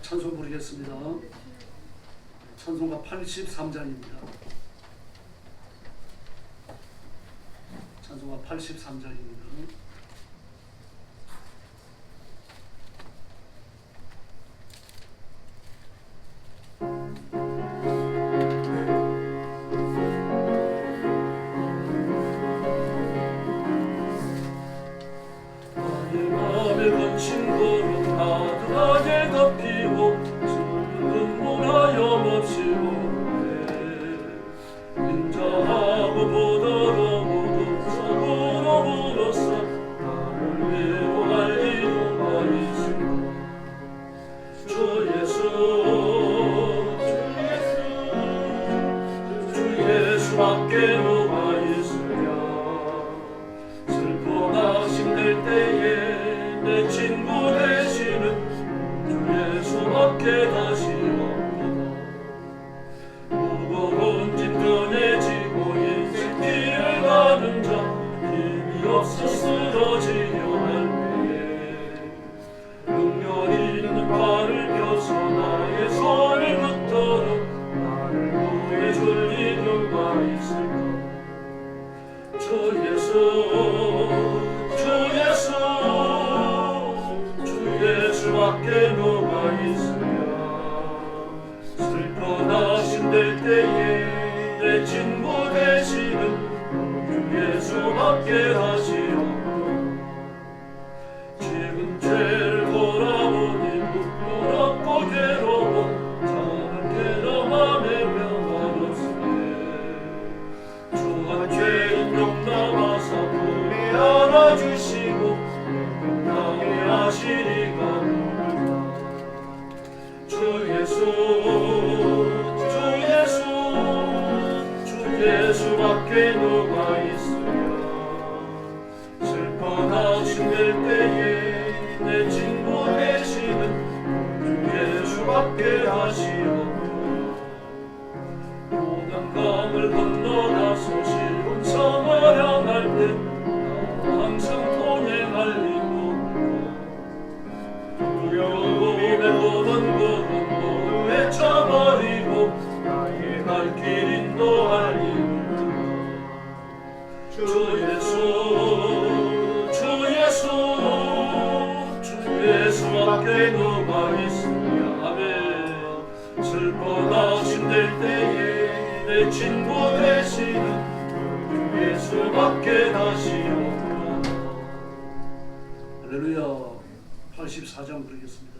찬송 부르겠습니다. 찬송가 83장입니다. 찬송가 83장입니다. 나의 마음에 건친 구름 따뜻하게 덮이고 눈물 하염없이 오네. 인자하고 보더러고도 속으로 불었어. 나를 위로할 이유가 있을까. 주 예수밖에 누가 있으랴. 슬프다 힘들 때에 내 친구 되시는 주 예수밖에 다시 없구나. 무거운 짐 편해지고 인생 길을 가는 자 힘이 없어 쓰러지려 할 때에 능력 있는 팔을 펴서 나의 손을 붙들어 나를 구해줄 이 누가 있을까. 주 예수밖에 누가 있으랴. 슬퍼나 힘들 때에 내 친구 되시는 주 예수밖에 다시 없구나. 지금 죄를 돌아보니 부끄럽고 괴로워 저는 괴로움에 평안 없으네. 주한 죄인 용납하사 품에 안아주시고 나의 하시리가 누굴까. 주 예수밖에 누가 있으랴. 슬퍼나 힘들 때에 내 친구 되시는 주 예수밖에 다시 없구나. 요단강을 건너가서 쉬운 성을 향할 때 항상 동행할 이누가. 두려움이 메보는 것은 모두 헤쳐버리고 나의 갈 길 인도할 이누가. 주 예수밖에 누가 있으랴. 아멘. 슬퍼나 힘들 때에 내 친구 되시는 주 예수밖에 다시 없구나. 할렐루야. 84장 부르겠습니다.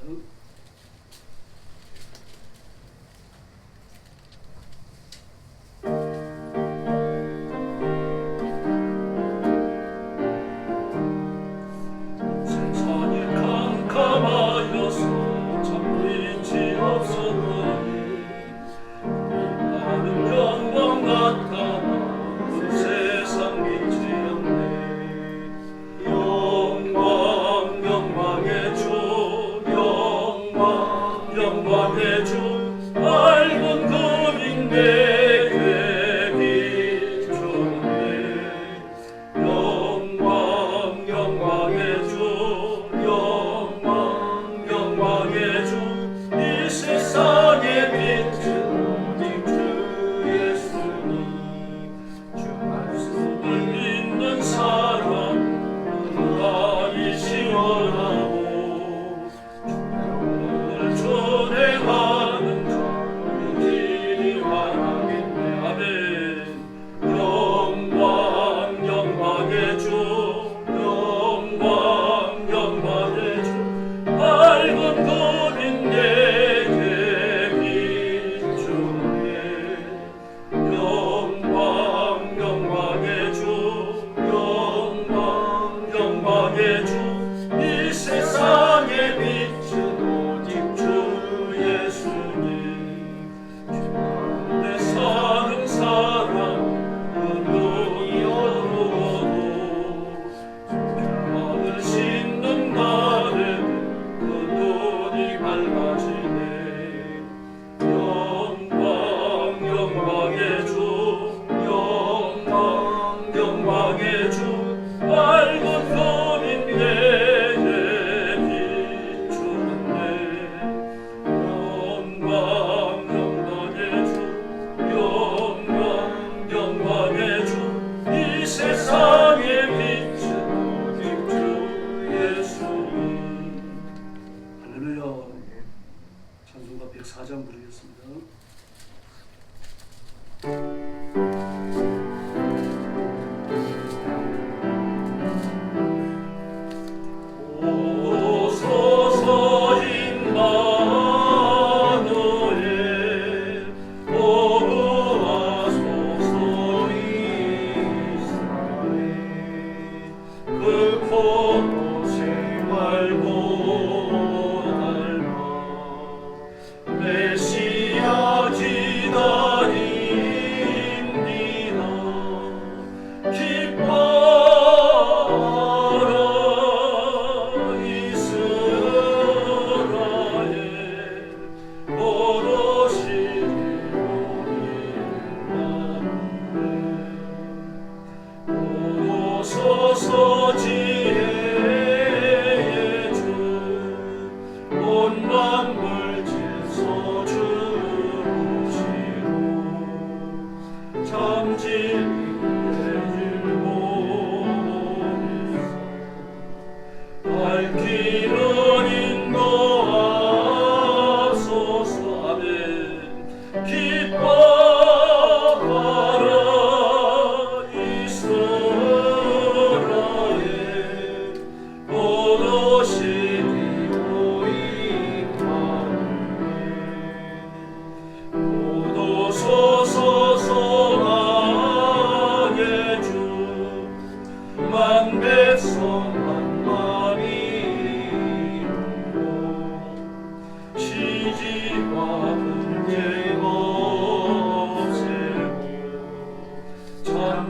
영광의 주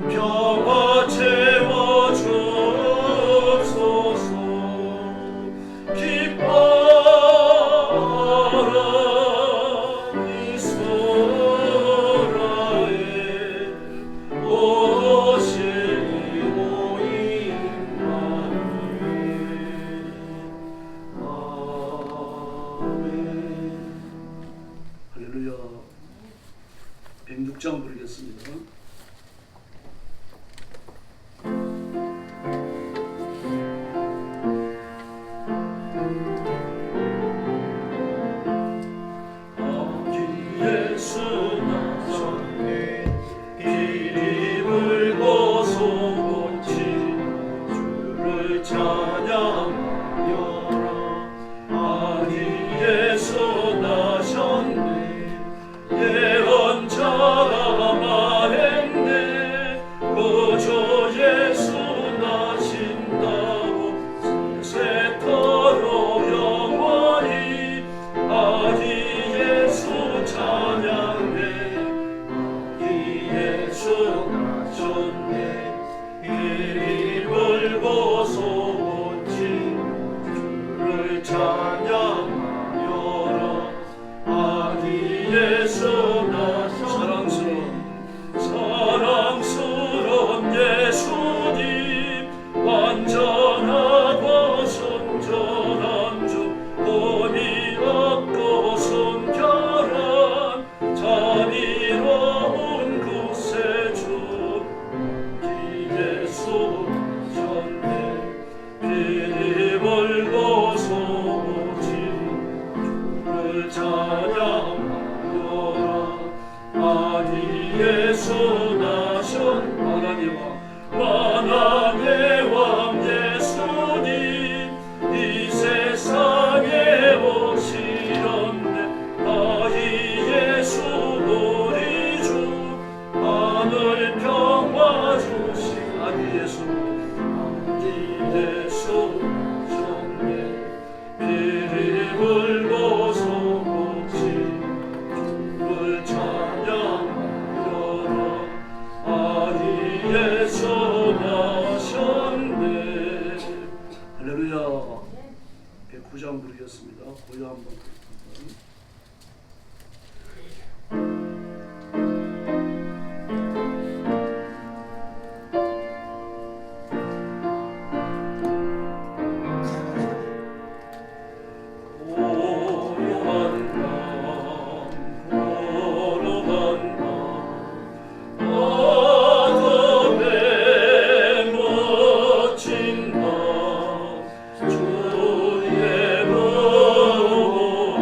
평화 채워 주옵소서. 기뻐라 이스라엘, 오실 이모임 만일. 아멘. 할렐루야. 106장 부르겠습니다. 예수 나셨네. 길이 물고서 고친 주를 찬양하여라. 아니 예수 나셨네. 예언자가 말했네. 구주 예수 나신다고 세세토록 영원히. 아니 예수 찬양해. 아니 예수 나셨네. 이리 물고서 고친 주를 찬양하여라. 아니 예수 사랑스러운 예수님, 완전하고 순전한 주, 돈이 없고 순결한 자비로운 구세주. 예수 전에 피리 벌고서 오신 주를 찬양하여라. 아니 예수 나신 만왕의 왕 예수님, 이 세상에 오시렸네. 아이 예수 우리 주, 하늘 평화 주신 아니 예수 정네. 피리 물고서 고친 주를 찬양하여라. 아니 예수 나셨네. 할렐루야. 109장 부르겠습니다. 고요 한번 부르겠습니다. 주의 보호하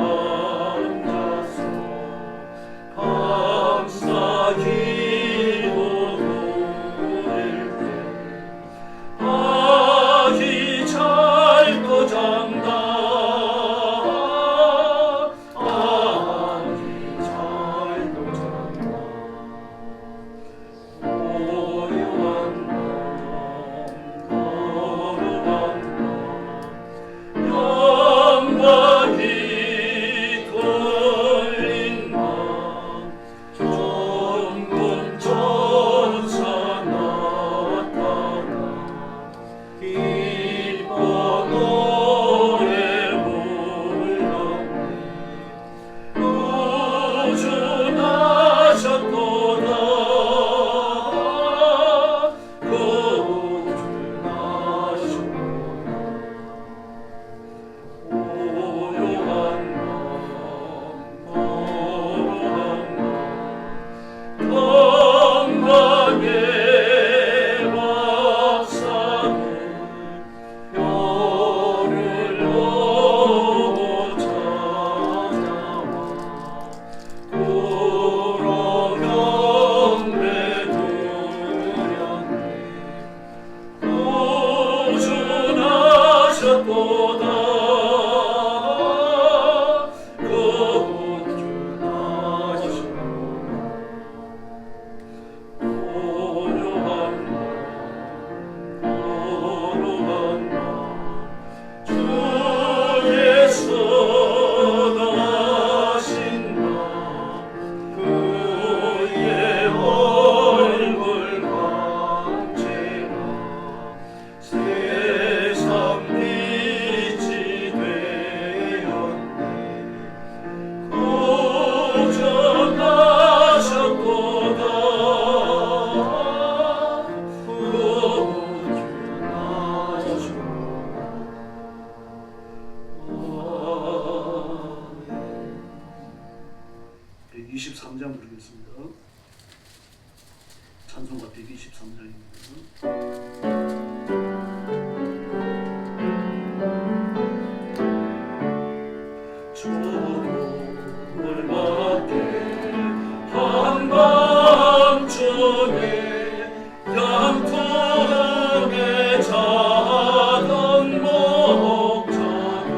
23장입니다. 한밤중에 양통에 자던 목자들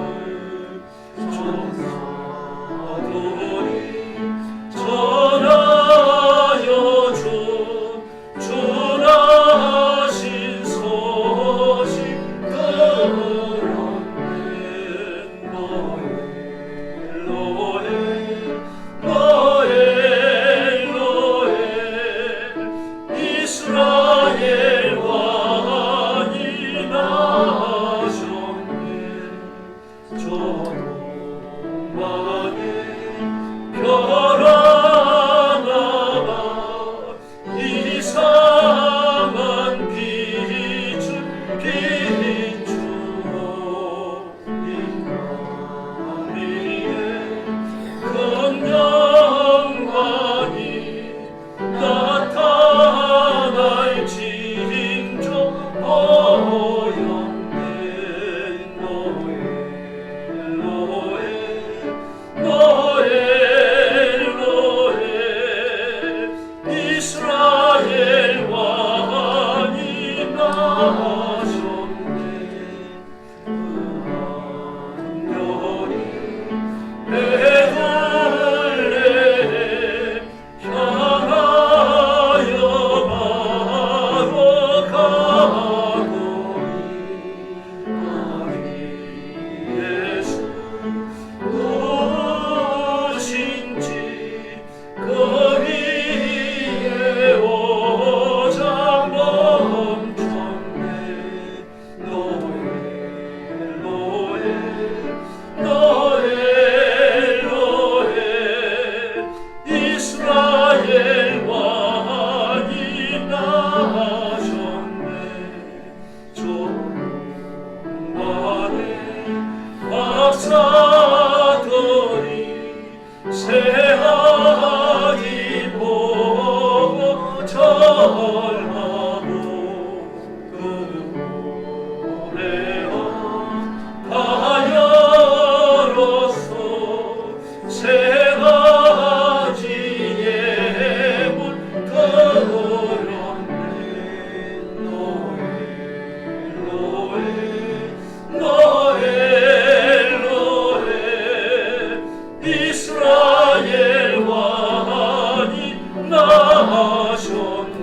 전사들이 전하여 전하신 소식 들었네. 이스라엘 왕이 나셨네. 조롱만에 별하나가 이상한 빛을 비추어 이 위에 큰 영광이 나타날진저 보였네. 노엘로엘 이스라엘 왕이 나셨네. 하늘이 베들레헴 향하여 바로 가보니 아기 예수 누구신지 그 위에 오장 멈췄네. 노엘 이스라엘 왕이 나셨네. 조롱만에 박사들이 새하기 보고 절하고 그 노래와 가여로서 새가지의 문 들었네. 노엘 이스라엘 왕이 나셨네.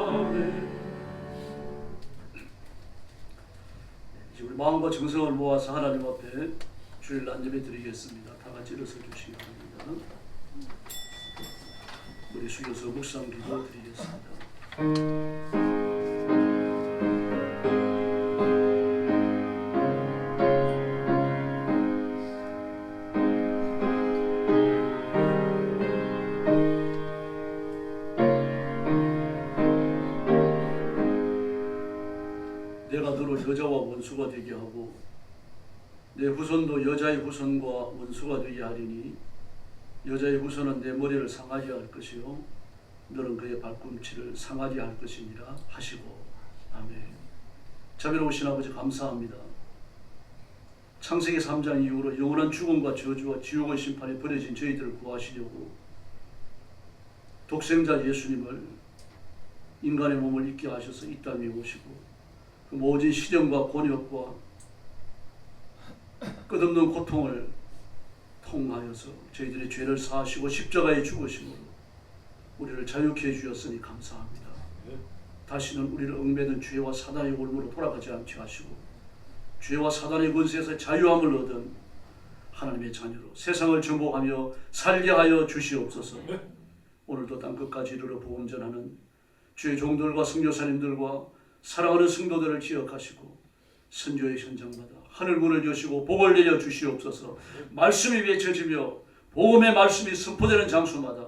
아멘. 이제 우리 마음과 정성을 모아서 하나님 앞에 주일 안예배 드리겠습니다. 다 같이 일어서 주시기 바랍니다. 우리 숙여서 묵상 기도 드리겠습니다. 내가 너를 여자와 원수가 되게 하고 내 후손도 여자의 후손과 원수가 되게 하리니 여자의 후손은 내 머리를 상하게 할 것이요 너는 그의 발꿈치를 상하게 할 것이니라 하시고. 아멘. 자비로우신 아버지 감사합니다. 창세기 3장 이후로 영원한 죽음과 저주와 지옥의 심판에 버려진 저희들을 구하시려고 독생자 예수님을 인간의 몸을 입게 하셔서 이 땅에 오시고 그 모진 시련과 곤욕과 끝없는 고통을 통하여서 저희들의 죄를 사하시고 십자가에 죽으심으로 우리를 자유케 해주셨으니 감사합니다. 다시는 우리를 얽매는 죄와 사단의 올무로 돌아가지 않게 하시고 죄와 사단의 권세에서 자유함을 얻은 하나님의 자녀로 세상을 정복하며 살게 하여 주시옵소서. 오늘도 땅끝까지 이르러 복음 전하는 주의 종들과 선교사님들과 사랑하는 성도들을 기억하시고 선교의 현장마다 하늘문을 여시고 복을 내려 주시옵소서. 말씀이 외쳐지며 복음의 말씀이 선포되는 장소마다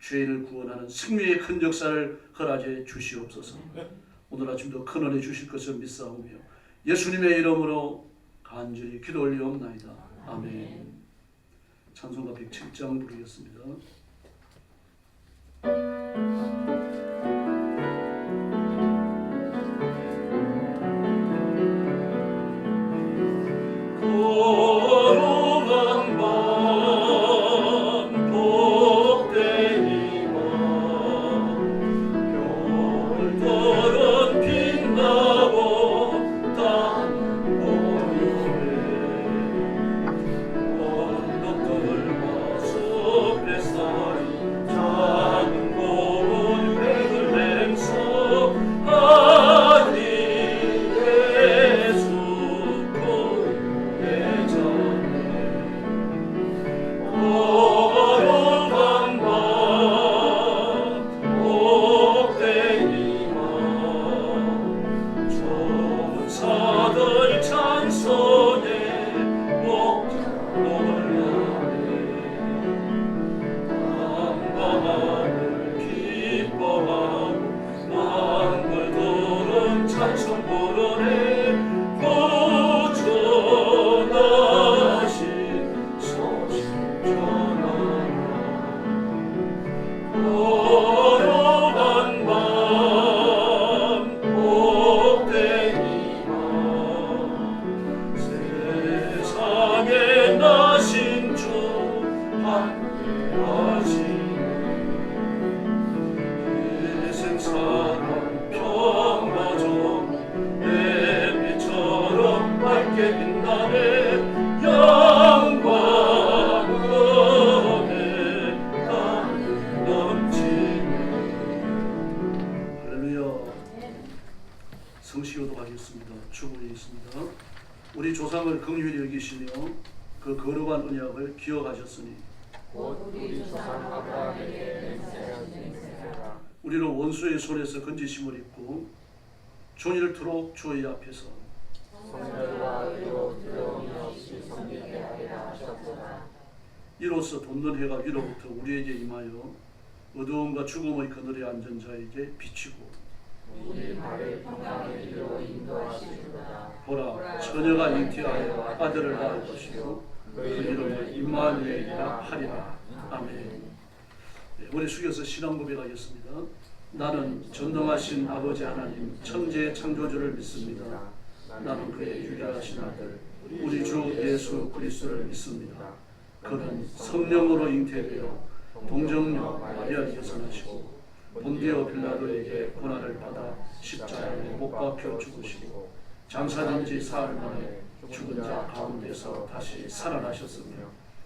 죄인을 구원하는 승리의 큰 역사를 허락해 주시옵소서. 오늘 아침도 큰 은혜 주실 것을 믿사오며 예수님의 이름으로 간절히 기도 올리옵나이다. 아멘. 찬송가 107장 부르겠습니다. 주고 있습니다. 우리 조상을 긍휼히 여기시며 그 거룩한 언약을 기억하셨으니 곧 우리 조상 아브라함에게 맹세하라. 우리를 원수의 손에서 건지심을 입고 존일토록 주의 앞에서 성결과 의로 두려움이 없이 섬기게 하리라 하셨도다. 이로써 돋는 해가 위로부터 우리에게 임하여 어두움과 죽음의 그늘에 앉은 자에게 비치고 우리 발을 평강의 길로 인도하시리로다. 보라 처녀가 잉태하여 아들을 낳을 것이요 그 이름을 임마누엘이라 하리라. 아멘. 머리 숙여서 신앙 고백하겠습니다. 나는 전능하신 아버지 하나님 천지의 창조주를 믿습니다. 나는 그의 유일하신 아들 우리 주 예수 그리스도를 믿습니다. 그는 성령으로 잉태되어 동정녀 마리아에게서 나시고 본디오 빌라도에게 고난을 받아 십자가에 못 박혀 죽으시고 장사된 지 사흘 만에 죽은 자 가운데서 다시 살아나셨으며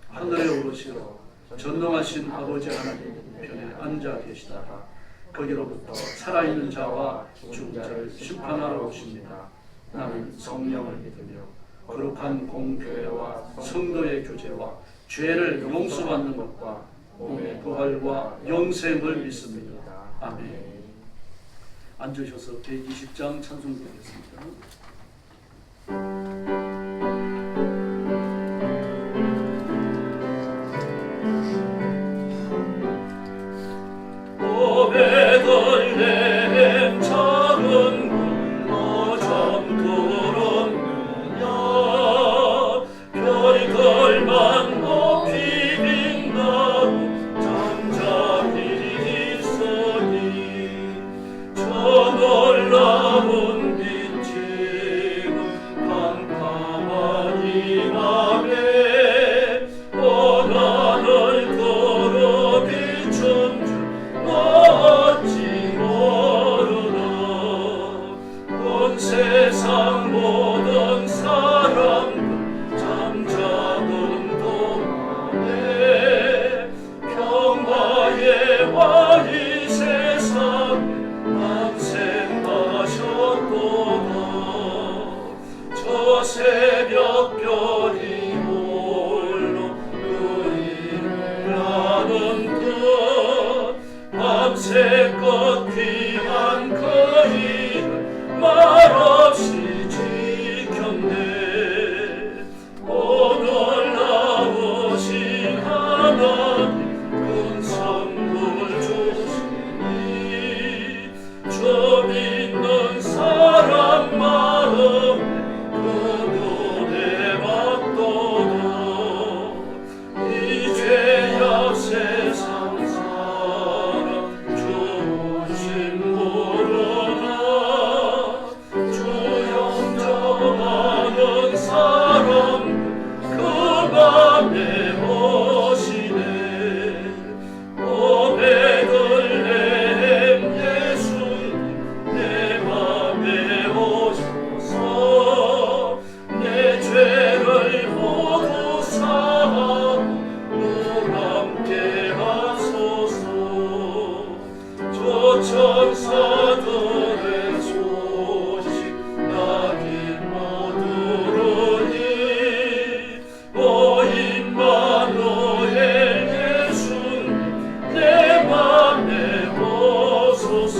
하늘에 오르시어 전능하신 아버지 하나님 편에 앉아 계시다가 거기로부터 살아있는 자와 죽은 자를 심판하러 오십니다. 나는 성령을 믿으며 거룩한 공교회와 성도의 교제와 죄를 용서받는 것과 몸의 부활과 영생을 믿습니다. 아멘. 앉으셔서 120장 찬송 드리겠습니다. 베들레헴 작은 굴로 잠들었느냐 별들만 높이 빛나고 잠자리 있으니 저 놀라운 빛이 캄캄한 이 밤에 나를 걸어 비춘 주 어찌 모르나 온 세상 모든 사람들 잠자는 동안에 평화의 왕이 세상에 탄생하셨도다. 저 새벽별이 홀로 의를 하는 듯 밤새껏 귀한 그 일을 말없이 지켰네. 오늘 나오신 하나님 큰 선물 주시니 저 믿는 사람 마음에 그 눈에 맞도록 이제야 세상 천사들의 소식 나긴 못 들으니 오 임마누엘 예수님 내 맘에 오소서.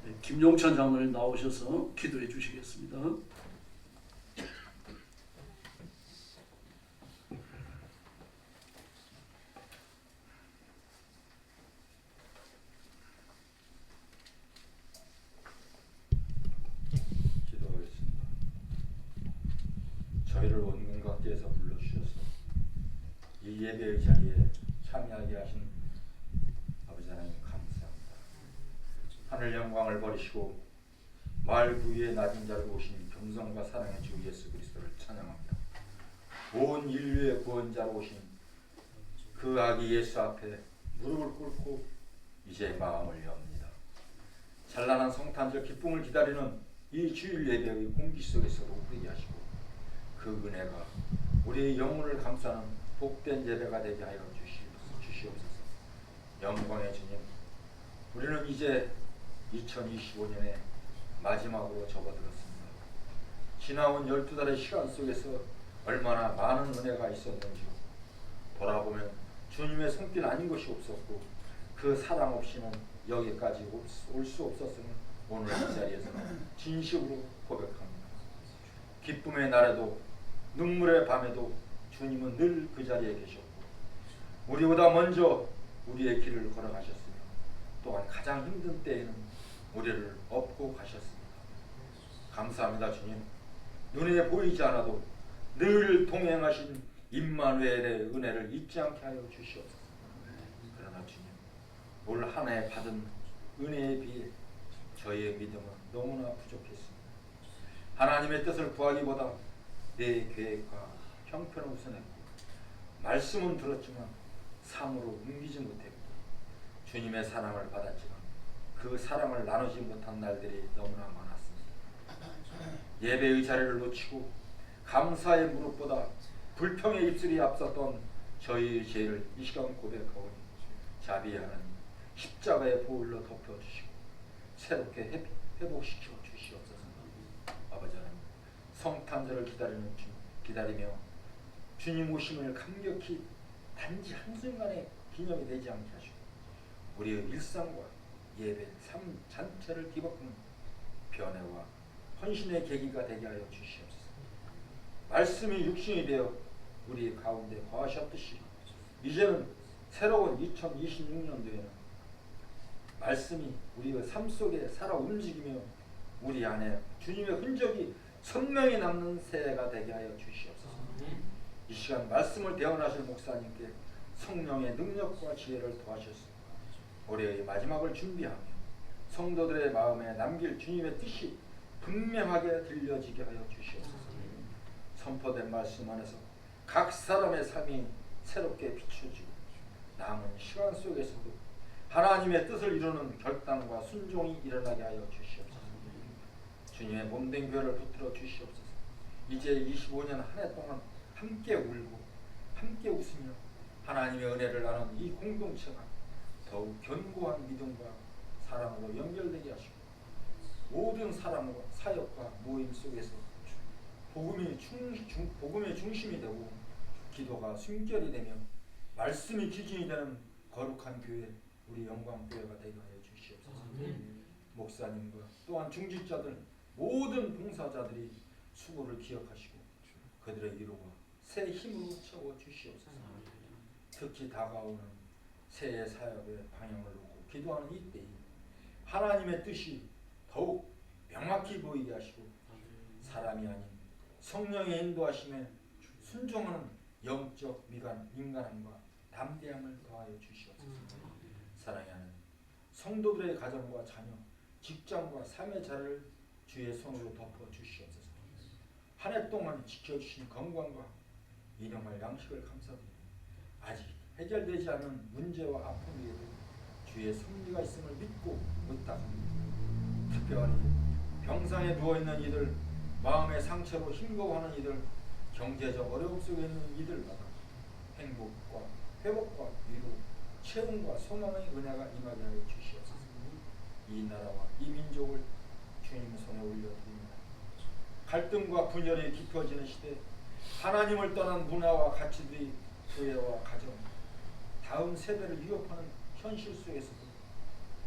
아멘. 김용찬 장로님 나오셔서 기도해 주시겠습니다. 저희를 온 각지에서 불러주셔서 이 예배의 자리에 참여하게 하신 아버지 하나님 감사합니다. 하늘 영광을 버리시고 마을 부위에 낮은 자로 오신 겸손과 사랑의 주 예수 그리스도를 찬양합니다. 온 인류의 구원자로 오신 그 아기 예수 앞에 무릎을 꿇고 이제 마음을 엽니다. 찬란한 성탄절 기쁨을 기다리는 이 주일 예배의 공기 속에서도 우리게 하시고 그 은혜가 우리의 영혼을 감싸는 복된 예배가 되게 하여 주시옵소서. 영광의 주님, 우리는 이제 2025년의 마지막으로 접어들었습니다. 지나온 12달의 시간 속에서 얼마나 많은 은혜가 있었는지 돌아보면 주님의 손길 아닌 것이 없었고 그 사랑 없이는 여기까지 올 수 없었음을 오늘 이 자리에서 진심으로 고백합니다. 기쁨의 날에도 눈물의 밤에도 주님은 늘 그 자리에 계셨고 우리보다 먼저 우리의 길을 걸어가셨으며 또한 가장 힘든 때에는 우리를 업고 가셨습니다. 감사합니다. 주님. 눈에 보이지 않아도 늘 동행하신 임마누엘의 은혜를 잊지 않게 하여 주시옵소서. 그러나 주님, 올 한 해 받은 은혜에 비해 저희의 믿음은 너무나 부족했습니다. 하나님의 뜻을 구하기보다 내 계획과 형편을 우선했고 말씀은 들었지만 삶으로 옮기지 못했고 주님의 사랑을 받았지만 그 사랑을 나누지 못한 날들이 너무나 많았습니다. 예배의 자리를 놓치고 감사의 무릎보다 불평의 입술이 앞섰던 저희의 죄를 이 시간 고백하오니 자비의 하나님 십자가의 보혈로 덮어주시고 새롭게 회복시켜 주시옵소서. 아버지 하나님 성탄절을 기다리며 주님 오심을 감격히 단지 한순간에 기념이 되지 않게 하시고 우리의 일상과 예배 삶 전체를 뒤바꾸는 변화와 헌신의 계기가 되게 하여 주시옵소서. 말씀이 육신이 되어 우리 가운데 거하셨듯이 이제는 새로운 2026년도에는 말씀이 우리의 삶 속에 살아 움직이며 우리 안에 주님의 흔적이 선명히 남는 새해가 되게 하여 주시옵소서. 이 시간 말씀을 대언하실 목사님께 성령의 능력과 지혜를 더하셔서 올해의 마지막을 준비하며 성도들의 마음에 남길 주님의 뜻이 분명하게 들려지게 하여 주시옵소서. 선포된 말씀 안에서 각 사람의 삶이 새롭게 비춰지고 남은 시간 속에서도 하나님의 뜻을 이루는 결단과 순종이 일어나게 하여 주시옵소서. 주님의 몸된 교회를 붙들어 주시옵소서. 이제 25년 한 해 동안 함께 울고 함께 웃으며 하나님의 은혜를 나눈 이 공동체가 더욱 견고한 믿음과 사랑으로 연결되게 하시고 모든 사랑과 사역과 모임 속에서 복음의 중심이 되고 기도가 순결이 되며 말씀이 기준이 되는 거룩한 교회 우리 영광교회가 되게 하여 주시옵소서. 목사님과 또한 중직자들 모든 봉사자들이 수고를 기억하시고 그들의 위로와 새 힘으로 채워 주시옵소서. 특히 다가오는 새해 사역의 방향을 놓고 기도하는 이때에 하나님의 뜻이 더욱 명확히 보이게 하시고 사람이 아닌 성령의 인도하심에 순종하는 영적 민감함과 담대함을 더하여 주시옵소서. 사랑하는 하나님, 성도들의 가정과 자녀, 직장과 삶의 자를 주의 손으로 덮어 주시옵소서. 한 해 동안 지켜주신 건강과 일용할 양식을 감사드립니다. 아직 해결되지 않은 문제와 아픔에도 주의 섭리가 있음을 믿고 의탁합니다. 특별히 병상에 누워있는 이들, 마음의 상처로 힘겨워하는 이들, 경제적 어려움 속에 있는 이들마다 행복과 회복과 위로, 채움과 소망의 은혜가 임하게 하여 주시옵소서. 이 나라와 이 민족을 주님 손에 올려드립니다. 갈등과 분열이 깊어지는 시대, 하나님을 떠난 문화와 가치들이 교회와 가정, 다음 세대를 위협하는 현실 속에서도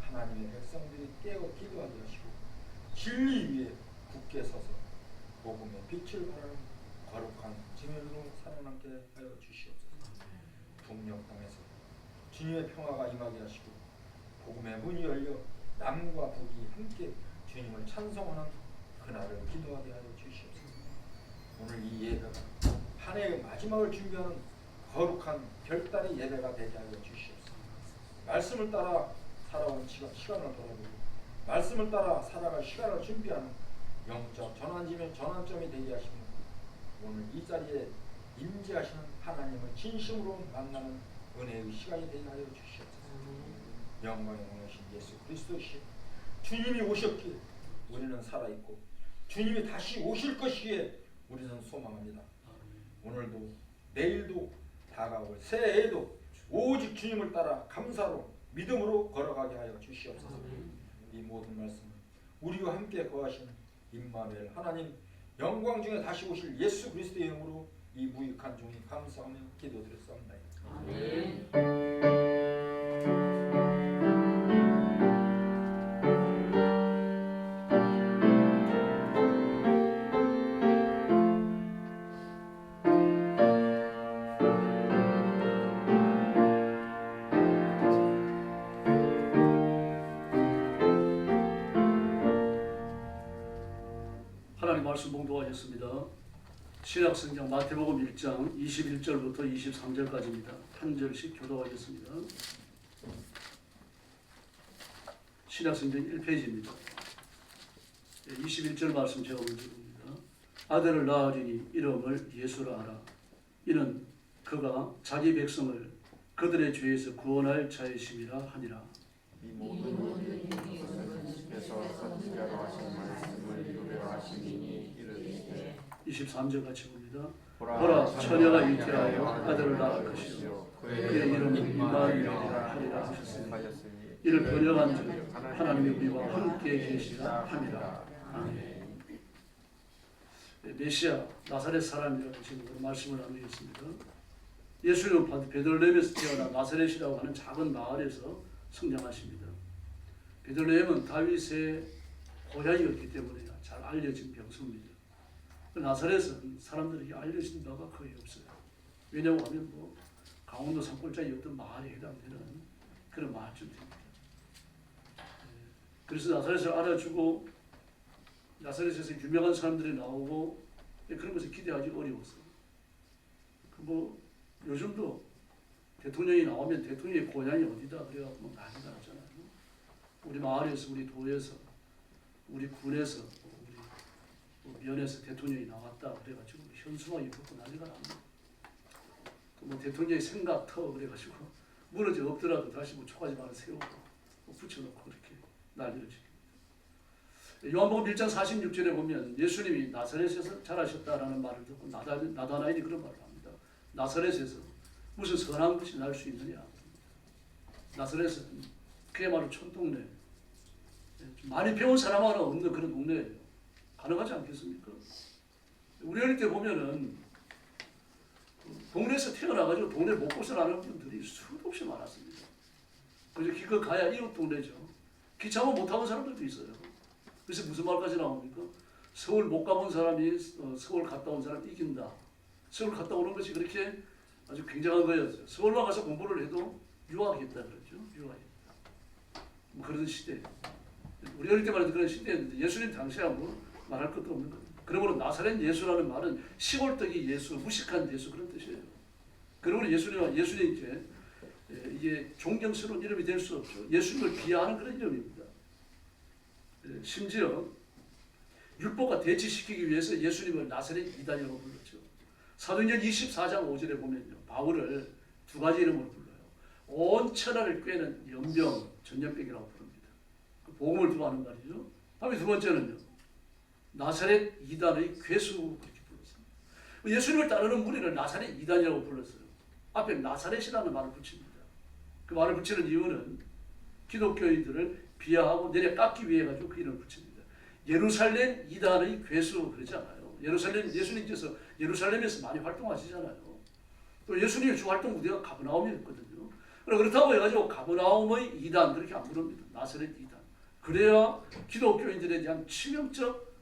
하나님의 백성들이 깨어 기도하게 하시고 진리 위에 굳게 서서 복음의 빛을 발하는 거룩한 증인으로 살아남게 하여 주시옵소서. 북녘 땅에서 주님의 평화가 임하게 하시고 복음의 문이 열려 남과 북이 함께 주님을 찬송하는 그날을 기도하게 하여 주시옵소서. 오늘 이 예배가 한 해의 마지막을 준비하는 거룩한 별다리 예배가 되게 하여 주시옵소서. 말씀을 따라 살아온 시간을 돌아보고 말씀을 따라 살아갈 시간을 준비하는 영적 전환점이 되게 하시며 오늘 이 자리에 임재하시는 하나님을 진심으로 만나는 은혜의 시간이 되게 하여 주시옵소서. 영광의 원하신 예수 그리스도시 주님이 오셨기에 우리는 살아있고 주님이 다시 오실 것이기에 우리는 소망합니다. 오늘도 내일도 다가올 새해에도 오직 주님을 따라 감사로 믿음으로 걸어가게 하여 주시옵소서. 이 모든 말씀 우리와 함께 거하신 임마누엘 하나님 영광 중에 다시 오실 예수 그리스도의 이름으로 이 무익한 종이 감사하며 기도드렸사옵나이다. 아멘. 하나님 말씀 봉독하겠습니다. 신약성경 마태복음 1장 21절부터 23절까지입니다. 한 절씩 교독하겠습니다. 신약성경 1페이지입니다. 21절 말씀 제가 먼저 봅니다. 아들을 낳으리니 이름을 예수라 하라. 이는 그가 자기 백성을 그들의 죄에서 구원할 자이심이라 하니라. 이 모든 일이 주께서 선지자로 하신 말씀을 이루려 하심이니 이르시되 23절 같이 봅니다. 보라 보라 처녀가 잉태하여 아들을 낳을 것이요 그의 이름은 임마누엘이라 하리라 하셨으니 이를 번역한 즉 하나님이 우리와 함께 계시라 함이라. 아멘. 메시아 나사렛 사람이라는 제목으로 말씀을 나누겠습니다. 예수님은 베들레헴에서 태어나 나사렛이라고 하는 작은 마을에서 성장하십니다. 베들레헴은 다윗의 고향이었기 때문에 잘 알려진 명소입니다. 나사렛은 사람들에게 알려진 바가 거의 없어요. 왜냐하면 뭐 강원도 산골짜기 어떤 마을에 해당되는 그런 마을쯤 됩니다. 그래서 나사렛을 알아주고 나사렛에서 유명한 사람들이 나오고 그런 것을 기대하기 어려웠어요. 뭐 요즘도 대통령이 나오면 대통령의 고향이 어디다 그래갖고 난리가 나잖아요. 우리 마을에서, 우리 도에서, 우리 군에서, 우리 면에서 대통령이 나왔다 그래가지고 현수막이 붙고 난리가 납니다. 뭐 대통령의 생각터 그래가지고 무너져 없더라도 다시 뭐 초가지만을 세우고 뭐 붙여놓고 그렇게 난리를 지킵니다. 요한복음 1장 46절에 보면 예수님이 나사렛에서 자라셨다라는 말을 듣고 나다나엘이 그런 말을 합니다. 나사렛에서 무슨 선한 것이 날 수 있느냐. 나사렛은 그야말로 촌동네, 많이 배운 사람 하나 없는 그런 동네예요. 가능하지 않겠습니까? 우리 어릴 때 보면은 동네에서 태어나가지고 동네 못 벗어나는 분들이 수도 없이 많았습니다. 그래서 기껏 가야 이웃 동네죠. 기차만 못 타본 사람들도 있어요. 그래서 무슨 말까지 나옵니까? 서울 못 가본 사람이 서울 갔다 온 사람 이긴다. 서울 갔다 오는 것이 그렇게 아주 굉장한 거였어요. 서울만 가서 공부를 해도 유학했다 그러죠. 유학했다. 뭐 그런 시대. 우리 어릴 때만 해도 그런 시대였는데 예수님 당시야 뭐 말할 것도 없는 겁니다. 그러므로 나사렛 예수라는 말은 시골떡이 예수, 무식한 예수 그런 뜻이에요. 그러므로 예수님께 이게 존경스러운 이름이 될 수 없죠. 예수님을 비하하는 그런 이름입니다. 심지어 율법과 대치시키기 위해서 예수님을 나사렛 이단이라고 불렀죠. 사도행전 24장 5절에 보면요. 바울을 두 가지 이름으로 불러요. 온 천하를 꿰는 연병, 전염병이라고 부릅니다. 그 복음을 두고 하는 말이죠. 다음에 두 번째는요. 나사렛 이단의 괴수 그렇게 불렀습니다. 예수님을 따르는 무리를 나사렛 이단이라고 불렀어요. 앞에 나사렛이라는 말을 붙입니다. 그 말을 붙이는 이유는 기독교인들을 비하하고 내려 깎기 위해 가지고 그 이름을 붙입니다. 예루살렘 이단의 괴수 그러지 않아요. 예수님께서 예루살렘에서 많이 활동하시잖아요. 또 예수님의 주 활동 무대가 가버나움이었거든요. 그렇다고 해가지고 가버나움의 이단 그렇게 안 부릅니다. 나사렛 이단. 그래야 기독교인들에 대한 치명적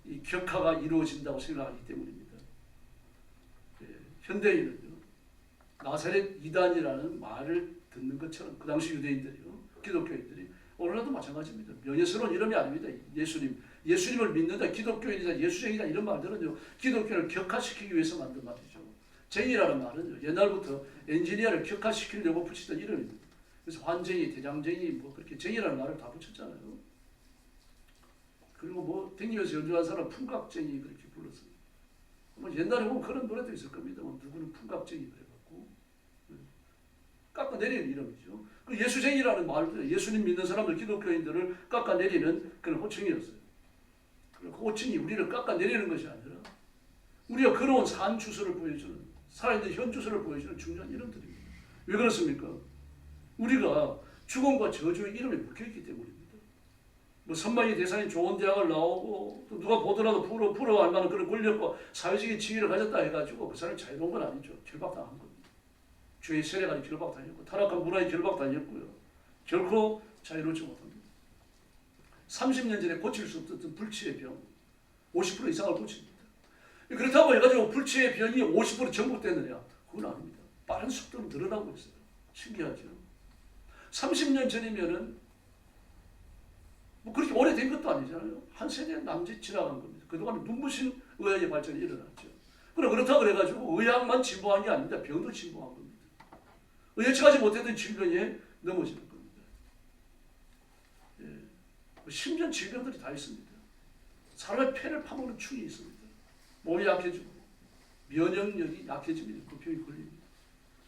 이 격하가 이루어진다고 생각하기 때문입니다. 현대인은요 나사렛 이단이라는 말을 듣는 것처럼 그 당시 유대인들이요 기독교인들이 오늘날도 마찬가지입니다. 명예스러운 이름이 아닙니다. 예수님을 믿는다, 기독교인이다, 예수쟁이다 이런 말들은요 기독교를 격화시키기 위해서 만든 말이죠. 쟁이라는 말은요 옛날부터 엔지니어를 격화시키려고 붙이던 이름입니다. 그래서 환쟁이, 대장쟁이 뭐 그렇게 쟁이라는 말을 다 붙였잖아요. 그리고 뭐 댕기면서 연주한 사람 풍각쟁이 그렇게 불렀어요. 뭐 옛날에 보면 그런 노래도 있을 겁니다. 뭐 누구는 풍각쟁이 그래갖고 깎아내리는 이름이죠. 그 예수쟁이라는 말도 예수님 믿는 사람들 기독교인들을 깎아내리는 그런 호칭이었어요. 그 호칭이 우리를 깎아내리는 것이 아니라 우리가 걸어온 산 주소를 보여주는 살아있는 현 주소를 보여주는 중요한 이름들입니다. 왜 그렇습니까? 우리가 죽음과 저주의 이름에 묶여있기 때문입니다. 뭐 선망의 대상인 좋은 대학을 나오고 또 누가 보더라도 부러워할 만한 그런 권력과 사회적인 지위를 가졌다 해가지고 그 사람이 자유로운 건 아니죠. 결박당한 겁니다. 죄의 세례가 결박당했고 타락한 문화에 결박당했고요. 결코 자유롭지 못합니다. 30년 전에 고칠 수 없었던 불치의 병 50% 이상을 고칩니다. 그렇다고 해가지고 불치의 병이 50% 정복되느냐? 그건 아닙니다. 빠른 속도로 늘어나고 있어요. 신기하죠. 30년 전이면은 뭐 그렇게 오래된 것도 아니잖아요. 한 세대 남짓 지나간 겁니다. 그동안 눈부신 의학의 발전이 일어났죠. 그러나 그렇다고 그래가지고 의학만 진보한 게 아닙니다. 병도 진보한 겁니다. 예측하지 못했던 질병에 넘어지는 겁니다. 예. 심지어 질병들이 다 있습니다. 사람의 폐를 파먹는 충이 있습니다. 몸이 약해지고 면역력이 약해집니다. 그 병이 걸립니다.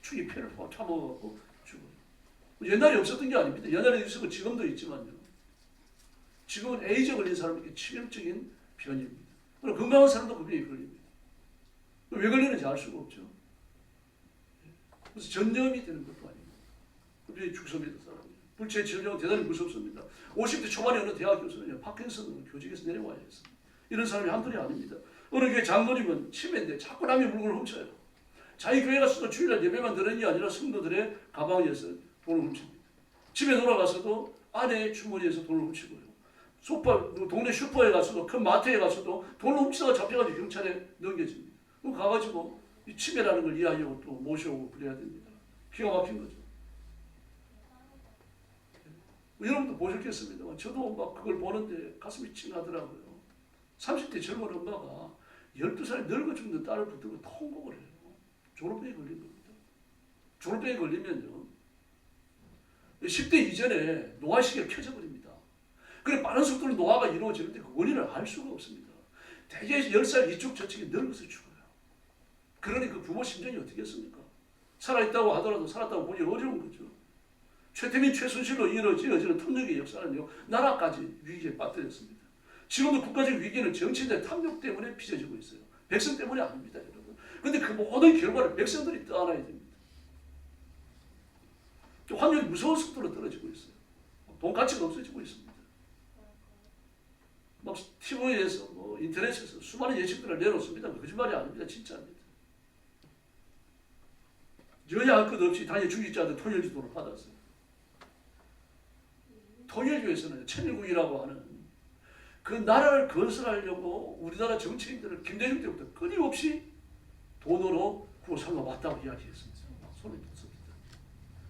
충이 폐를 파먹어갖고 죽어요. 옛날에 없었던 게 아닙니다. 옛날에 있었고 지금도 있지만요. 지금은 에이즈 걸린 사람에게 치명적인 병입니다. 그리고 건강한 사람도 그 병이 걸립니다. 왜 걸리는지 알 수가 없죠. 그래서 전염이 되는 것도 아니고 그 병이 죽습니다. 사람이. 불치의 질병은 대단히 무섭습니다. 50대 초반에 어느 대학 교수는 파킨슨으로 교직에서 내려와야 했습니다. 이런 사람이 한둘이 아닙니다. 어느 교회 장로님은 치매인데 자꾸 남의 물건을 훔쳐요. 자기 교회 가서도 주일날 예배만 드는 게 아니라 성도들의 가방에서 돈을 훔칩니다. 집에 돌아가서도 아내의 주머니에서 돈을 훔치고요. 동네 슈퍼에 가서도 큰 마트에 가서도 돈을 훔치다가 잡혀가지고 경찰에 넘겨집니다. 그럼 가가지고 이 치매라는 걸 이해하려고 또 모셔오고 그래야 됩니다. 기가 막힌 거죠. 여러분도 보셨겠습니다만 저도 막 그걸 보는데 가슴이 찡하더라고요. 30대 젊은 엄마가 12살 늙어 죽는 딸을 붙들고 통곡을 해요. 졸업병에 걸린 겁니다. 졸업병에 걸리면요. 10대 이전에 노화시계가 켜져버립니다. 그래 빠른 속도로 노화가 이루어지는데 그 원인을 알 수가 없습니다. 대개 10살 이쪽 저쪽에 늙어서 죽어요. 그러니 그 부모 심정이 어떻겠습니까? 살아있다고 하더라도 살았다고 보기 어려운 거죠. 최태민, 최순실로 이어지는 탐욕의 역사는요. 나라까지 위기에 빠뜨렸습니다. 지금도 국가적 위기는 정치인의 탐욕 때문에 빚어지고 있어요. 백성 때문이 아닙니다, 여러분. 그런데 그 모든 결과를 백성들이 떠안아야 됩니다. 환율이 무서운 속도로 떨어지고 있어요. 돈 가치가 없어지고 있습니다. 막 TV에서 뭐 인터넷에서 수많은 예측들을 내놓습니다. 거짓말이 아닙니다. 진짜입니다. 여야 할 것 없이 당연히 중직자들 통일지도를 받았어요. 통일교에서는 천일국이라고 하는 그 나라를 건설하려고 우리나라 정치인들을 김대중 때부터 끊임없이 돈으로 구호 삼아왔다고 이야기했습니다. 손에 뒀습니다.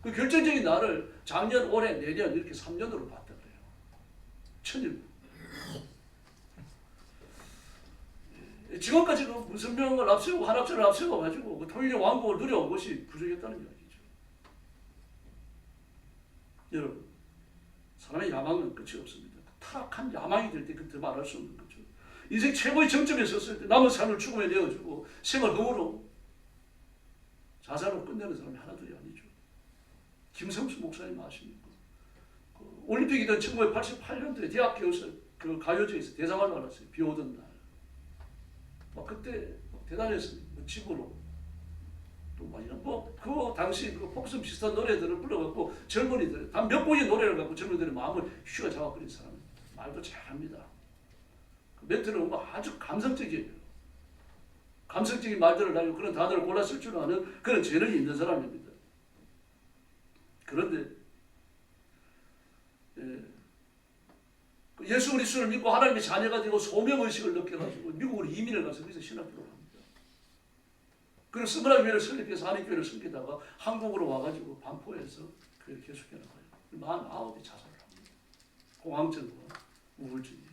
그 결정적인 날을 작년, 올해, 내년 이렇게 3년으로 봤다 그래요. 천일국. 지금까지 그 문선명을 앞세우고 한학철을 앞세워 가지고 그 통일의 왕국을 누려온 것이 부족했다는 이야기죠. 여러분, 사람의 야망은 끝이 없습니다. 타락한 야망이 될 때 그때 말할 수 없는 거죠. 인생 최고의 정점에 섰을 때 남은 삶을 죽음에 내어주고 생을 허무로 자살로 끝내는 사람이 하나둘이 아니죠. 김성수 목사님 아십니까? 그 올림픽이던 1988년도에 대학 교수 그 가요제에서 대상을 받았어요. 비 오던 날. 막 그때 대단했습니다. 뭐 집으로 또 막 이런 그 당시 그 폭성 비슷한 노래들을 불러갖고 젊은이들 단 몇 곡의 노래를 갖고 젊은이들의 마음을 휘어잡아버린 사람 말도 잘합니다. 그 멘트는 뭐 아주 감성적이에요. 감성적인 말들을 하고 그런 단어를 골라 쓸 줄 아는 그런 재능이 있는 사람입니다. 그런데 예수 그리스도를 믿고 하나님의 자녀가 되고 소명의식을 느껴가지고 미국으로 이민을 가서 거기서 신학교를 합니다. 그리고 스무라교회를 설립해서 한인교회를 섬기다가 한국으로 와가지고 반포에서 교회를 계속해 나가요. 49이 자살을 합니다. 공황증과 우울증이에요.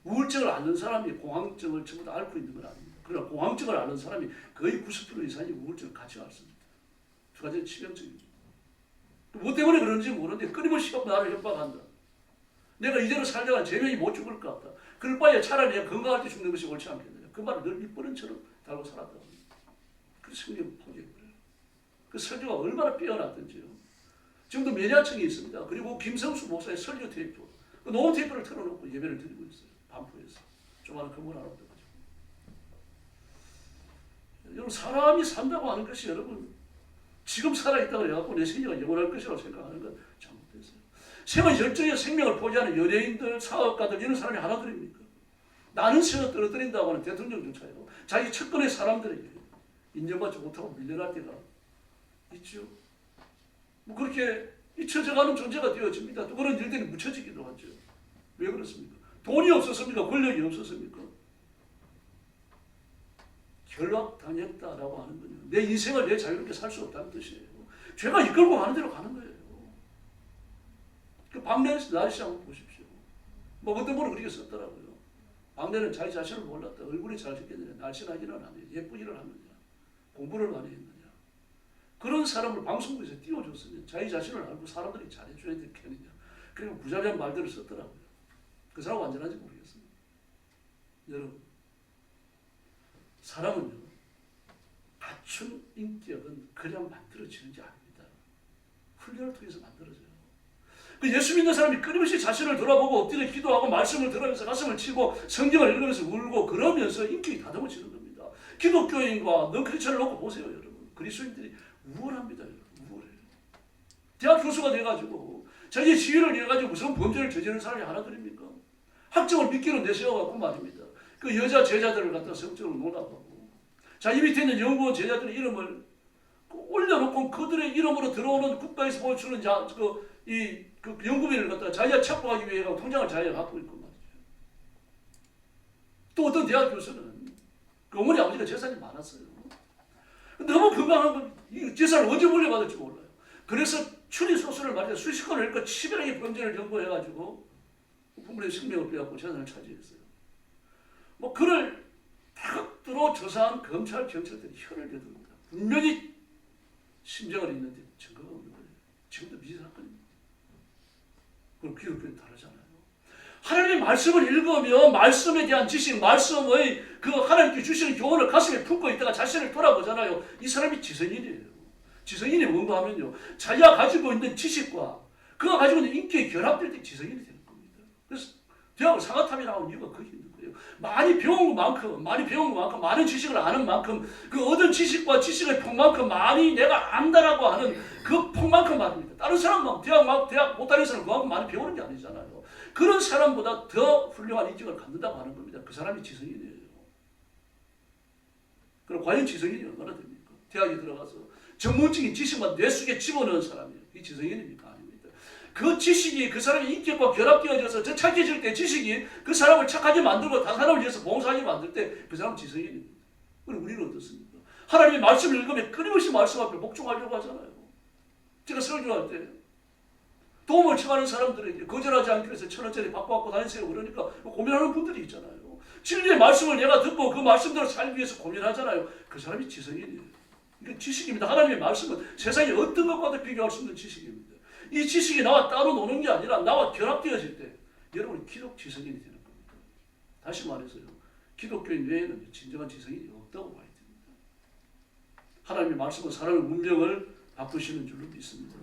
우울증을 앓는 사람이 공황증을 전부 다 앓고 있는 건 아닙니다. 그러나 공황증을 앓는 사람이 거의 90% 이상이 우울증을 같이 앓습니다. 두 가지는 치명적입니다. 뭐 때문에 그런지 모르는데 끊임없이 나를 협박한다. 내가 이대로 살다가 제명이 못 죽을 것 같다. 그럴 바에 차라리 내가 건강할 때 죽는 것이 옳지 않겠느냐. 그 말을 늘 밑버릇처럼 달고 살았다고 합니다. 그 성경을 포기해버려요. 그 설교가 얼마나 뛰어났던지요. 지금도 매니아층이 있습니다. 그리고 김성수 목사의 설교 테이프. 그 녹음 테이프를 틀어놓고 예배를 드리고 있어요. 반포에서. 조그마한 건물 하나 가지고. 여러분 사람이 산다고 하는 것이 여러분 지금 살아있다고 해갖고 내 생애가 영원할 것이라고 생각하는 건 잘못됐어요. 생의 열정에 생명을 포기하는 연예인들, 사업가들 이런 사람이 하나들입니까? 나는 생을 떨어뜨린다고 하는 대통령조차요. 자기 측근의 사람들에게 인정받지 못하고 밀려날 때가 있죠. 뭐 그렇게 잊혀져가는 존재가 되어집니다. 또 그런 일들이 묻혀지기도 하죠. 왜 그렇습니까? 돈이 없었습니까? 권력이 없었습니까? 결박당했다라고 하는 거죠. 내 인생을 내 자유롭게 살 수 없다는 뜻이에요. 죄가 이끌고 가는 대로 가는 거예요. 그 박래는 날씨 한번 보십시오. 뭐 어떤 분은 그렇게 썼더라고요. 박래는 자기 자신을 몰랐다. 얼굴이 잘생겼느냐, 날씬하기는 하느냐, 예쁘기를 하느냐, 공부를 많이 했느냐. 그런 사람을 방송국에서 띄워줬으면 자기 자신을 알고 사람들이 잘해줘야 되겠느냐. 그리고 부자비한 말들을 썼더라고요. 그 사람 완전한지 모르겠습니다. 여러분, 사람은요, 갖춘 인격은 그냥 만들어지는지 아닙니다. 훈련을 통해서 만들어져요. 그 예수 믿는 사람이 끊임없이 자신을 돌아보고 엎드려 기도하고 말씀을 들으면서 가슴을 치고 성경을 읽으면서 울고 그러면서 인격이 다듬어지는 겁니다. 기독교인과 넌크리스천을 놓고 보세요, 여러분. 그리스도인들이 우월합니다, 여러분. 우월해요. 대학 교수가 돼가지고 자기 지위를 이해가지고 무슨 범죄를 저지르는 사람이 하나들입니까? 학점을 미끼로 내세워갖고 말입니다. 그 여자 제자들을 갖다 성적으로 논하고 자, 이 밑에 있는 연구원 제자들의 이름을 올려놓고 그들의 이름으로 들어오는 국가에서 보여주는 그 연구비를 갖다가 자기가 착보하기 위해 통장을 자기가 갖고 있고 말이죠. 또 어떤 대학 교수는 그 어머니 아버지가 재산이 많았어요. 너무 건강한 건 이 재산을 언제 물려받을지 몰라요. 그래서 추리소설을 말이야 수십 권을 읽고 치밀하게 범죄를 연구해가지고 부모의 생명을 빼앗고 재산을 차지했어요. 뭐 그를 탁두로 조사한 검찰, 경찰들이 혀를 내둡니다. 분명히 심정을 있는데 증거가 없는 거예요. 지금도 미제 사건입니다. 그럼 기독교는 다르잖아요. 하나님의 말씀을 읽으며 말씀에 대한 지식, 말씀의 그 하나님께 주시는 교훈을 가슴에 품고 있다가 자신을 돌아보잖아요. 이 사람이 지성인이에요. 지성인이 뭔가 하면요, 자기가 가지고 있는 지식과 그가 가지고 있는 인격이 결합될 때 지성인이 되는 겁니다. 그래서 대학을 사과탑이 나온 이유가 그게 있는 거예요. 많이 배운 것만큼, 많은 지식을 아는 만큼, 그 얻은 지식과 지식의 폭만큼 많이 내가 안다라고 하는 그 폭만큼 말입니다. 다른 사람만 대학 못 다니는 사람 그만큼 많이 배우는 게 아니잖아요. 그런 사람보다 더 훌륭한 인격을 갖는다고 하는 겁니다. 그 사람이 지성인이에요. 그럼 과연 지성인이 얼마나 됩니까? 대학에 들어가서 전문적인 지식만 뇌 속에 집어넣은 사람이에요. 이 지성인입니까? 아닙니다. 그 지식이 그 사람의 인격과 결합되어져서 저 착해질 때 지식이 그 사람을 착하게 만들고 다른 사람을 위해서 봉사하게 만들 때 그 사람은 지성인입니다. 그럼 우리는 어떻습니까? 하나님의 말씀을 읽으면 끊임없이 말씀 앞에 복종하려고 하잖아요. 제가 설교할 때 도움을 청하는 사람들에게 거절하지 않기 위해서 1,000원짜리 받고 다니세요. 그러니까 고민하는 분들이 있잖아요. 진리의 말씀을 내가 듣고 그 말씀대로 살기 위해서 고민하잖아요. 그 사람이 지성인이에요. 이건 지식입니다. 하나님의 말씀은 세상에 어떤 것과도 비교할 수 없는 지식입니다. 이 지식이 나와 따로 노는 게 아니라 나와 결합되어질 때 여러분이 기독 지성인이 되는 겁니다. 다시 말해서요, 기독교인 외에는 진정한 지성인이 없다고 봐야 됩니다. 하나님의 말씀은 사람의 운명을 바꾸시는 줄로 믿습니다.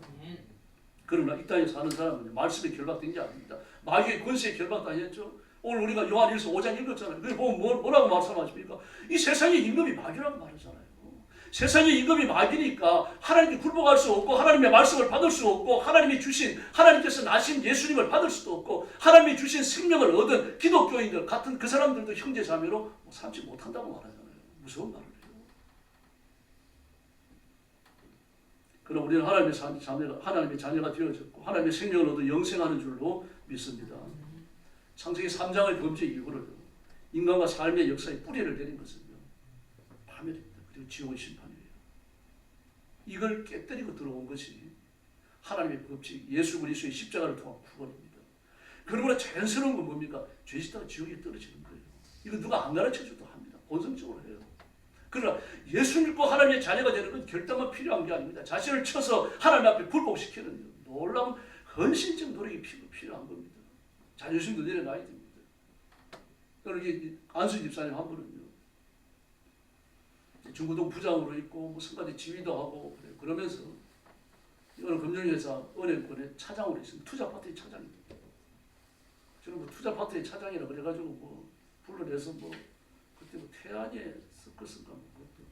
그러나 이 땅에 사는 사람은 말씀에 결박된 게 아닙니다. 마귀의 권세에 결박당했죠. 오늘 우리가 요한일서 5장 읽었잖아요. 그게 뭐라고 말씀하십니까? 이 세상의 임금이 마귀라고 말하잖아요. 세상의 임금이 마귀니까 하나님께 굴복할 수 없고 하나님의 말씀을 받을 수 없고 하나님이 주신 하나님께서 나신 예수님을 받을 수도 없고 하나님이 주신 생명을 얻은 기독교인들 같은 그 사람들도 형제 자매로 삼지 못한다고 말하잖아요. 무서운 말을 해요. 그럼 우리는 하나님의 자녀가 되어졌고 하나님의 생명을 얻어 영생하는 줄로 믿습니다. 창세기 3장의 범죄 이후로 인간과 삶의 역사에 뿌리를 내린 것은요, 파멸입니다. 그리고 지옥의 심판이에요. 이걸 깨뜨리고 들어온 것이 하나님의 법칙, 예수 그리스도의 십자가를 통한 구원입니다. 그러므로 자연스러운 건 뭡니까? 죄 짓다가 지옥에 떨어지는 거예요. 이거 누가 안 가르쳐줘도 합니다. 본성적으로 해요. 그러나 예수 믿고 하나님의 자녀가 되는 건 결단만 필요한 게 아닙니다. 자신을 쳐서 하나님 앞에 굴복시키는 놀라운 헌신적 노력이 필요한 겁니다. 자존심도 내려놔야 됩니다. 그러기 안수 집사님 한 분은요, 중구동 부장으로 있고 뭐 성가대 지휘도 하고 그러면서 어느 금융회사 은행권의 차장으로 있습니다. 투자파트의 차장입니다. 저는 뭐 투자파트의 차장이라 그래가지고 뭐 불러내서 뭐 그때 뭐 태안의 서커스인가 뭐 그것도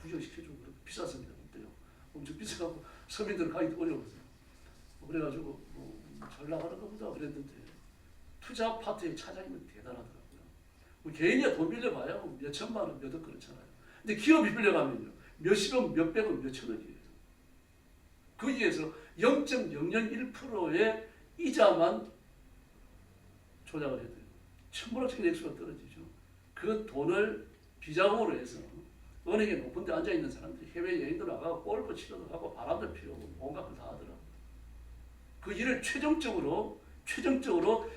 구경시켜주고 비쌌습니다. 그때요. 엄청 비싸고 서민들은 가기도 어려웠어요. 그래가지고 잘 나가는 것보다 그랬는데 투자 파트의 차장이면 대단하더라고요. 개인이 돈 빌려봐야 몇 천만 원, 몇 억 그렇잖아요. 근데 기업이 빌려가면요 몇십억, 몇백억, 몇천억이에요. 거기에서 0.001%의 이자만 조작을 해도 천문학적인 액수가 떨어지죠. 그 돈을 비자금으로 해서 은행에 높은 데 앉아있는 사람들이 해외여행도 나가고 골프 치러도 가고 바람도 피우고 온갖 걸 다 하더라고요. 그 일을 최종적으로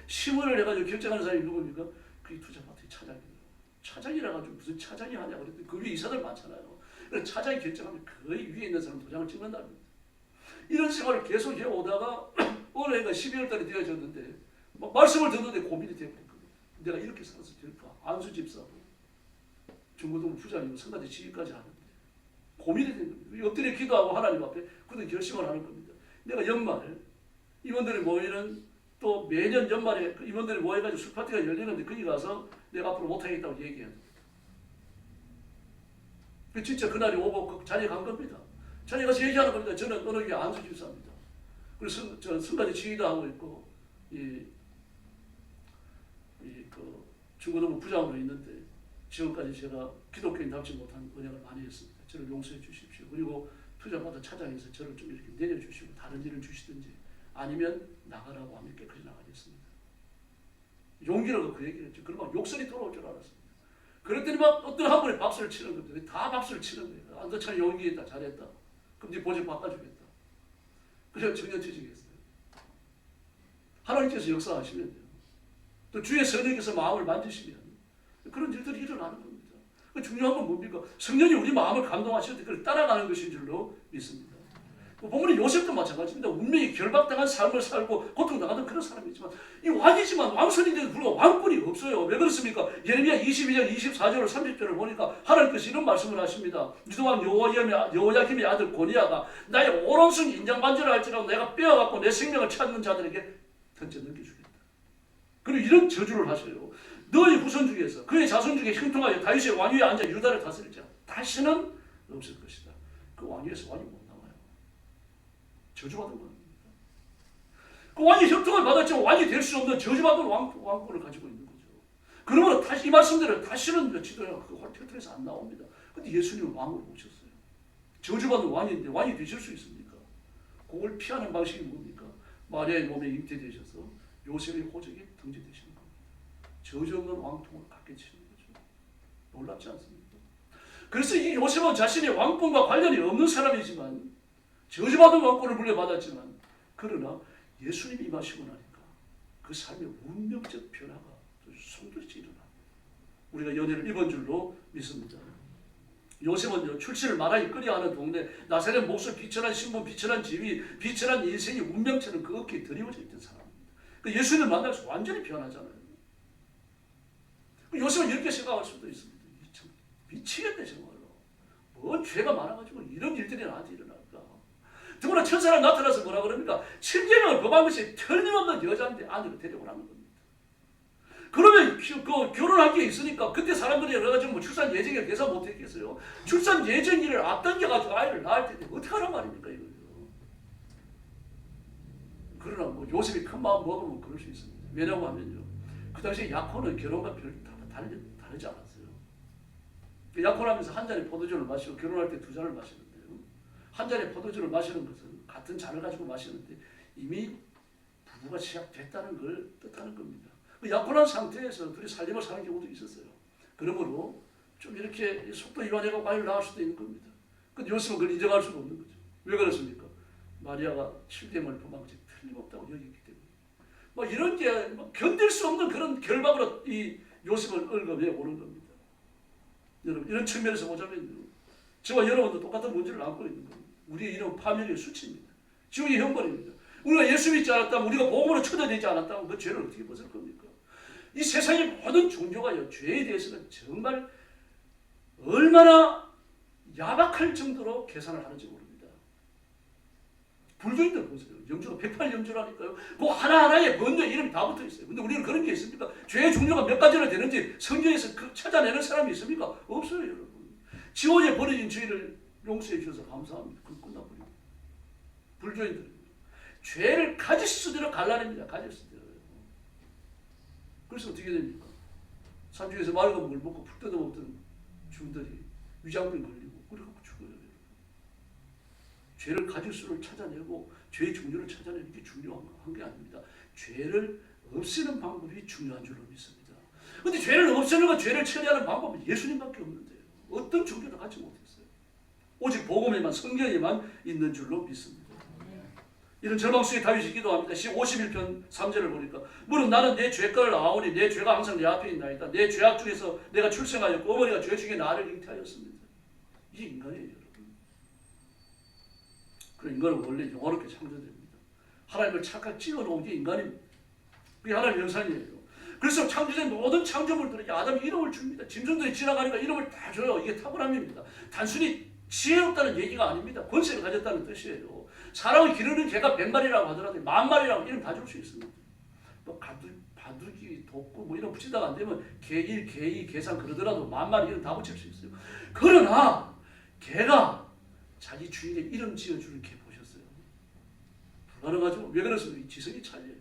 심의를 해가지고 결정하는 사람이 누굽니까? 그게 투자파트의 차장이에요. 차장이라 가지고 무슨 차장이 하냐 그랬더니 그 위에 이사들 많잖아요. 그래서 차장이 결정하면 거의 위에 있는 사람 도장을 찍는다는 거예요. 이런 생활을 계속 해오다가 어느 해가 12월 달에 되어졌는데 막 말씀을 듣는데 고민이 되어버린 거예요. 내가 이렇게 살아서 될까? 안수 집사고 중고등 부장이고 성가대 지휘까지 하는데 고민이 된 겁니다. 엎드려 기도하고 하나님 앞에 굳은 결심을 하는 겁니다. 내가 연말 임원들이 모이는 또 매년 연말에 그 임원들이 모여가지고 술파티가 열리는데 거기 가서 내가 앞으로 못하겠다고 얘기해야 됩니다. 진짜 그날이 오고 그 자리에 간 겁니다. 자리에 가서 얘기하는 겁니다. 저는 어느 게 안수 집사입니다. 그래서 저는 성가대 지휘도 하고 있고 그 중고등부 부장으로 있는데 지금까지 제가 기독교인답지 못한 은행을 많이 했습니다. 저를 용서해 주십시오. 그리고 투자받아 차장에서 저를 좀 이렇게 내려주시고 다른 일을 주시든지 아니면 나가라고 하면 깨끗이 나가겠습니다. 용기를 갖고 그 얘기를 했죠. 그럼 막 욕설이 돌아올 줄 알았습니다. 그랬더니 막 어떤 한 분이 박수를 치는 겁니다. 다 박수를 치는 거예요. 안도찬이 용기 있다, 잘했다. 그럼 네 보직 바꿔주겠다. 그래서 정년퇴직했어요. 하나님께서 역사하시면 돼요. 또 주의 성령께서 마음을 만지시면 그런 일들이 일어나는 겁니다. 중요한 건 뭡니까? 성령이 우리 마음을 감동하시는데 그걸 따라가는 것인 줄로 믿습니다. 보면 요셉도 마찬가지입니다. 운명이 결박당한 삶을 살고 고통당하던 그런 사람이지만 이 왕이지만 왕손인데도 불구하고 왕권이 없어요. 왜 그렇습니까? 예레미야 22장 24절 30절을 보니까 하나님께서 이런 말씀을 하십니다. 유다왕 여호야김의 아들 고니야가 나의 오른손 인장반지를 할지라도 내가 빼어갖고 내 생명을 찾는 자들에게 던져 넘겨주겠다. 그리고 이런 저주를 하셔요. 너의 후손 중에서 그의 자손 중에 형통하여 다윗의 왕위에 앉아 유다를 다스릴지라 다시는 없을 것이다. 그 왕위에서 왕이 못 나와요. 저주받은 겁니다. 그 왕이 형통을 받았지만 왕이 될 수 없는 저주받은 왕권을 가지고 있는 거죠. 그러므로 다시 이 말씀대로 다시는 지도자가 그 혈통에서 안 나옵니다. 근데 예수님은 왕으로 모셨어요. 저주받은 왕인데 왕이 되실 수 있습니까? 그걸 피하는 방식이 뭡니까? 마리아의 몸에 잉태되셔서 요셉의 호적에 등재되시는 겁니다. 저주 없는 왕통을 갖게 치는 거죠. 놀랍지 않습니까? 그래서 이 요셉은 자신의 왕권과 관련이 없는 사람이지만 저주받은 왕권을 물려받았지만 그러나 예수님이 임하시고 나니까 그 삶의 운명적 변화가 손들지 일어납니다. 우리가 연애를 입은 줄로 믿습니다. 요셉은요 출신을 마라이 끄려하는 동네 나사렛 목소 비천한 신분 비천한 지위 비천한 인생이 운명처럼 그 어깨에 드리워져 있던 사람입니다. 그 예수님을 만나서 완전히 변하잖아요. 요셉은 이렇게 생각할 수도 있습니다. 참 미치겠네 정말로. 뭔 죄가 많아가지고 이런 일들이 나한테 일어날까. 더구나 천사가 나타나서 뭐라 그럽니까? 7계명을 범한 것이 틀림없는 여자인데 아내로 데려오라는 겁니다. 그러면 결혼할 게 있으니까 그때 사람들이 여러 가지 출산 예정일 계산 못했겠어요. 출산 예정일을 앞당겨가지고 아이를 낳을 텐데 어떻게 하란 말입니까 이거요. 그러나 요셉이 큰 마음 먹으면 그럴 수 있습니다. 왜냐고 하면요. 그 당시에 약혼은 결혼과 별 다르지 않았어요. 약혼하면서 한 잔의 포도주를 마시고 결혼할 때 2잔을 마시는데요. 한 잔의 포도주를 마시는 것은 같은 잔을 가지고 마시는데 이미 부부가 시작됐다는 걸 뜻하는 겁니다. 약혼한 상태에서 둘이 살림을 사는 경우도 있었어요. 그러므로 좀 이렇게 속도 위반해서 아이를 낳을 수도 있는 겁니다. 근데 요셉은 그걸 인정할 수가 없는 거죠. 왜 그렇습니까? 마리아가 7계명을 범한 것이 틀림없다고 여기기 때문에. 이런 게 견딜 수 없는 그런 결박으로 이 요셉을 얽어내 오는 겁니다. 여러분 이런 측면에서 보자면 저와 여러분도 똑같은 문제를 안고 있는 겁니다. 우리의 이름은 파멸의 수치입니다. 지옥의 형벌입니다. 우리가 예수 믿지 않았다면 우리가 복음으로 초대되지 않았다면 그 죄를 어떻게 벗을 겁니까? 이 세상의 모든 종교가요 죄에 대해서는 정말 얼마나 야박할 정도로 계산을 하는지 모릅니다. 불교인들 보세요. 영주가 108영주라니까요. 그 하나하나에 먼저 이름이 다 붙어 있어요. 근데 우리는 그런 게 있습니까? 죄의 종류가 몇 가지나 되는지 성경에서 찾아내는 사람이 있습니까? 없어요, 여러분. 지옥에 버려진 죄를 용서해 주셔서 감사합니다. 그럼 끝나버립니다. 불교인들은 죄를 가지수대로 갈라냅니다. 가지수대로. 그래서 어떻게 됩니까? 산중에서 맑은 물 먹고 풀 뜯어먹던 주들이 위장병 걸리고 그래갖고 죽어요. 죄를 가지수를 찾아내고 죄의 종류를 찾아내는 게 중요한 게 아닙니다. 죄를 없애는 방법이 중요한 줄로 믿습니다. 그런데 죄를 없애는 것, 죄를 처리하는 방법은 예수님밖에 없는데요. 어떤 종교도 갖지 못했어요. 오직 복음에만, 성경에만 있는 줄로 믿습니다. 이런 절망 속에 다윗이 기도합니다. 시 51편 3절을 보니까 무릇 나는 내 죄가를 아오니 내 죄가 항상 내 앞에 있나이다. 내 죄악 중에서 내가 출생하였고 어머니가 죄 중에 나를 잉태하였습니다. 이게 인간이에요, 여러분. 그 인간은 원래 영화롭게 창조됩니다. 하나님을 착각 찍어놓은 게 인간입니다. 그게 하나님의 형상이에요. 그래서 창조된 모든 창조물들에게 아담이 이름을 줍니다. 짐승들이 지나가니까 이름을 다 줘요. 이게 탁월함입니다. 단순히 지혜롭다는 얘기가 아닙니다. 권세를 가졌다는 뜻이에요. 사람을 기르는 개가 100마리라고 하더라도 10,000마리라고 이름 다 줄 수 있습니다. 뭐 바둑이, 독구 뭐 이런 붙이다가 안 되면 개1, 개2, 개3 그러더라도 10,000마리 이름 다 붙일 수 있어요. 그러나 개가 자기 주인의 이름 지어주는 개 보셨어요? 불가능하죠. 왜 그렇습니까? 지성이 차이예요.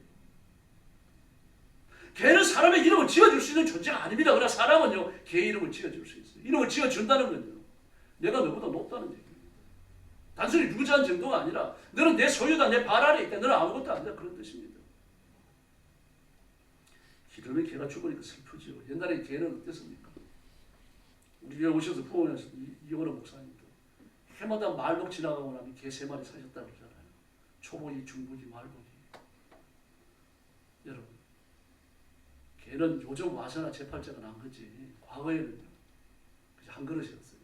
개는 사람의 이름을 지어줄 수 있는 존재가 아닙니다. 그러나 사람은요, 개의 이름을 지어줄 수 있어요. 이름을 지어준다는 건요, 내가 너보다 높다는 얘기입니다. 단순히 유자한 정도가 아니라 너는 내 소유다, 내 발 아래 있다, 너는 아무것도 아니다, 그런 뜻입니다. 기르는 개가 죽으니까 슬프죠. 옛날에 개는 어땠습니까? 우리 교회 오셔서 부흥하신 이원호 목사님도 해마다 말복 지나가고 나면 개 3마리 사셨다고 그러잖아요. 초복이, 중복이, 말복이. 여러분, 개는 요즘 와서나 제8자가 난 거지 과거에는 한 그릇이었어요.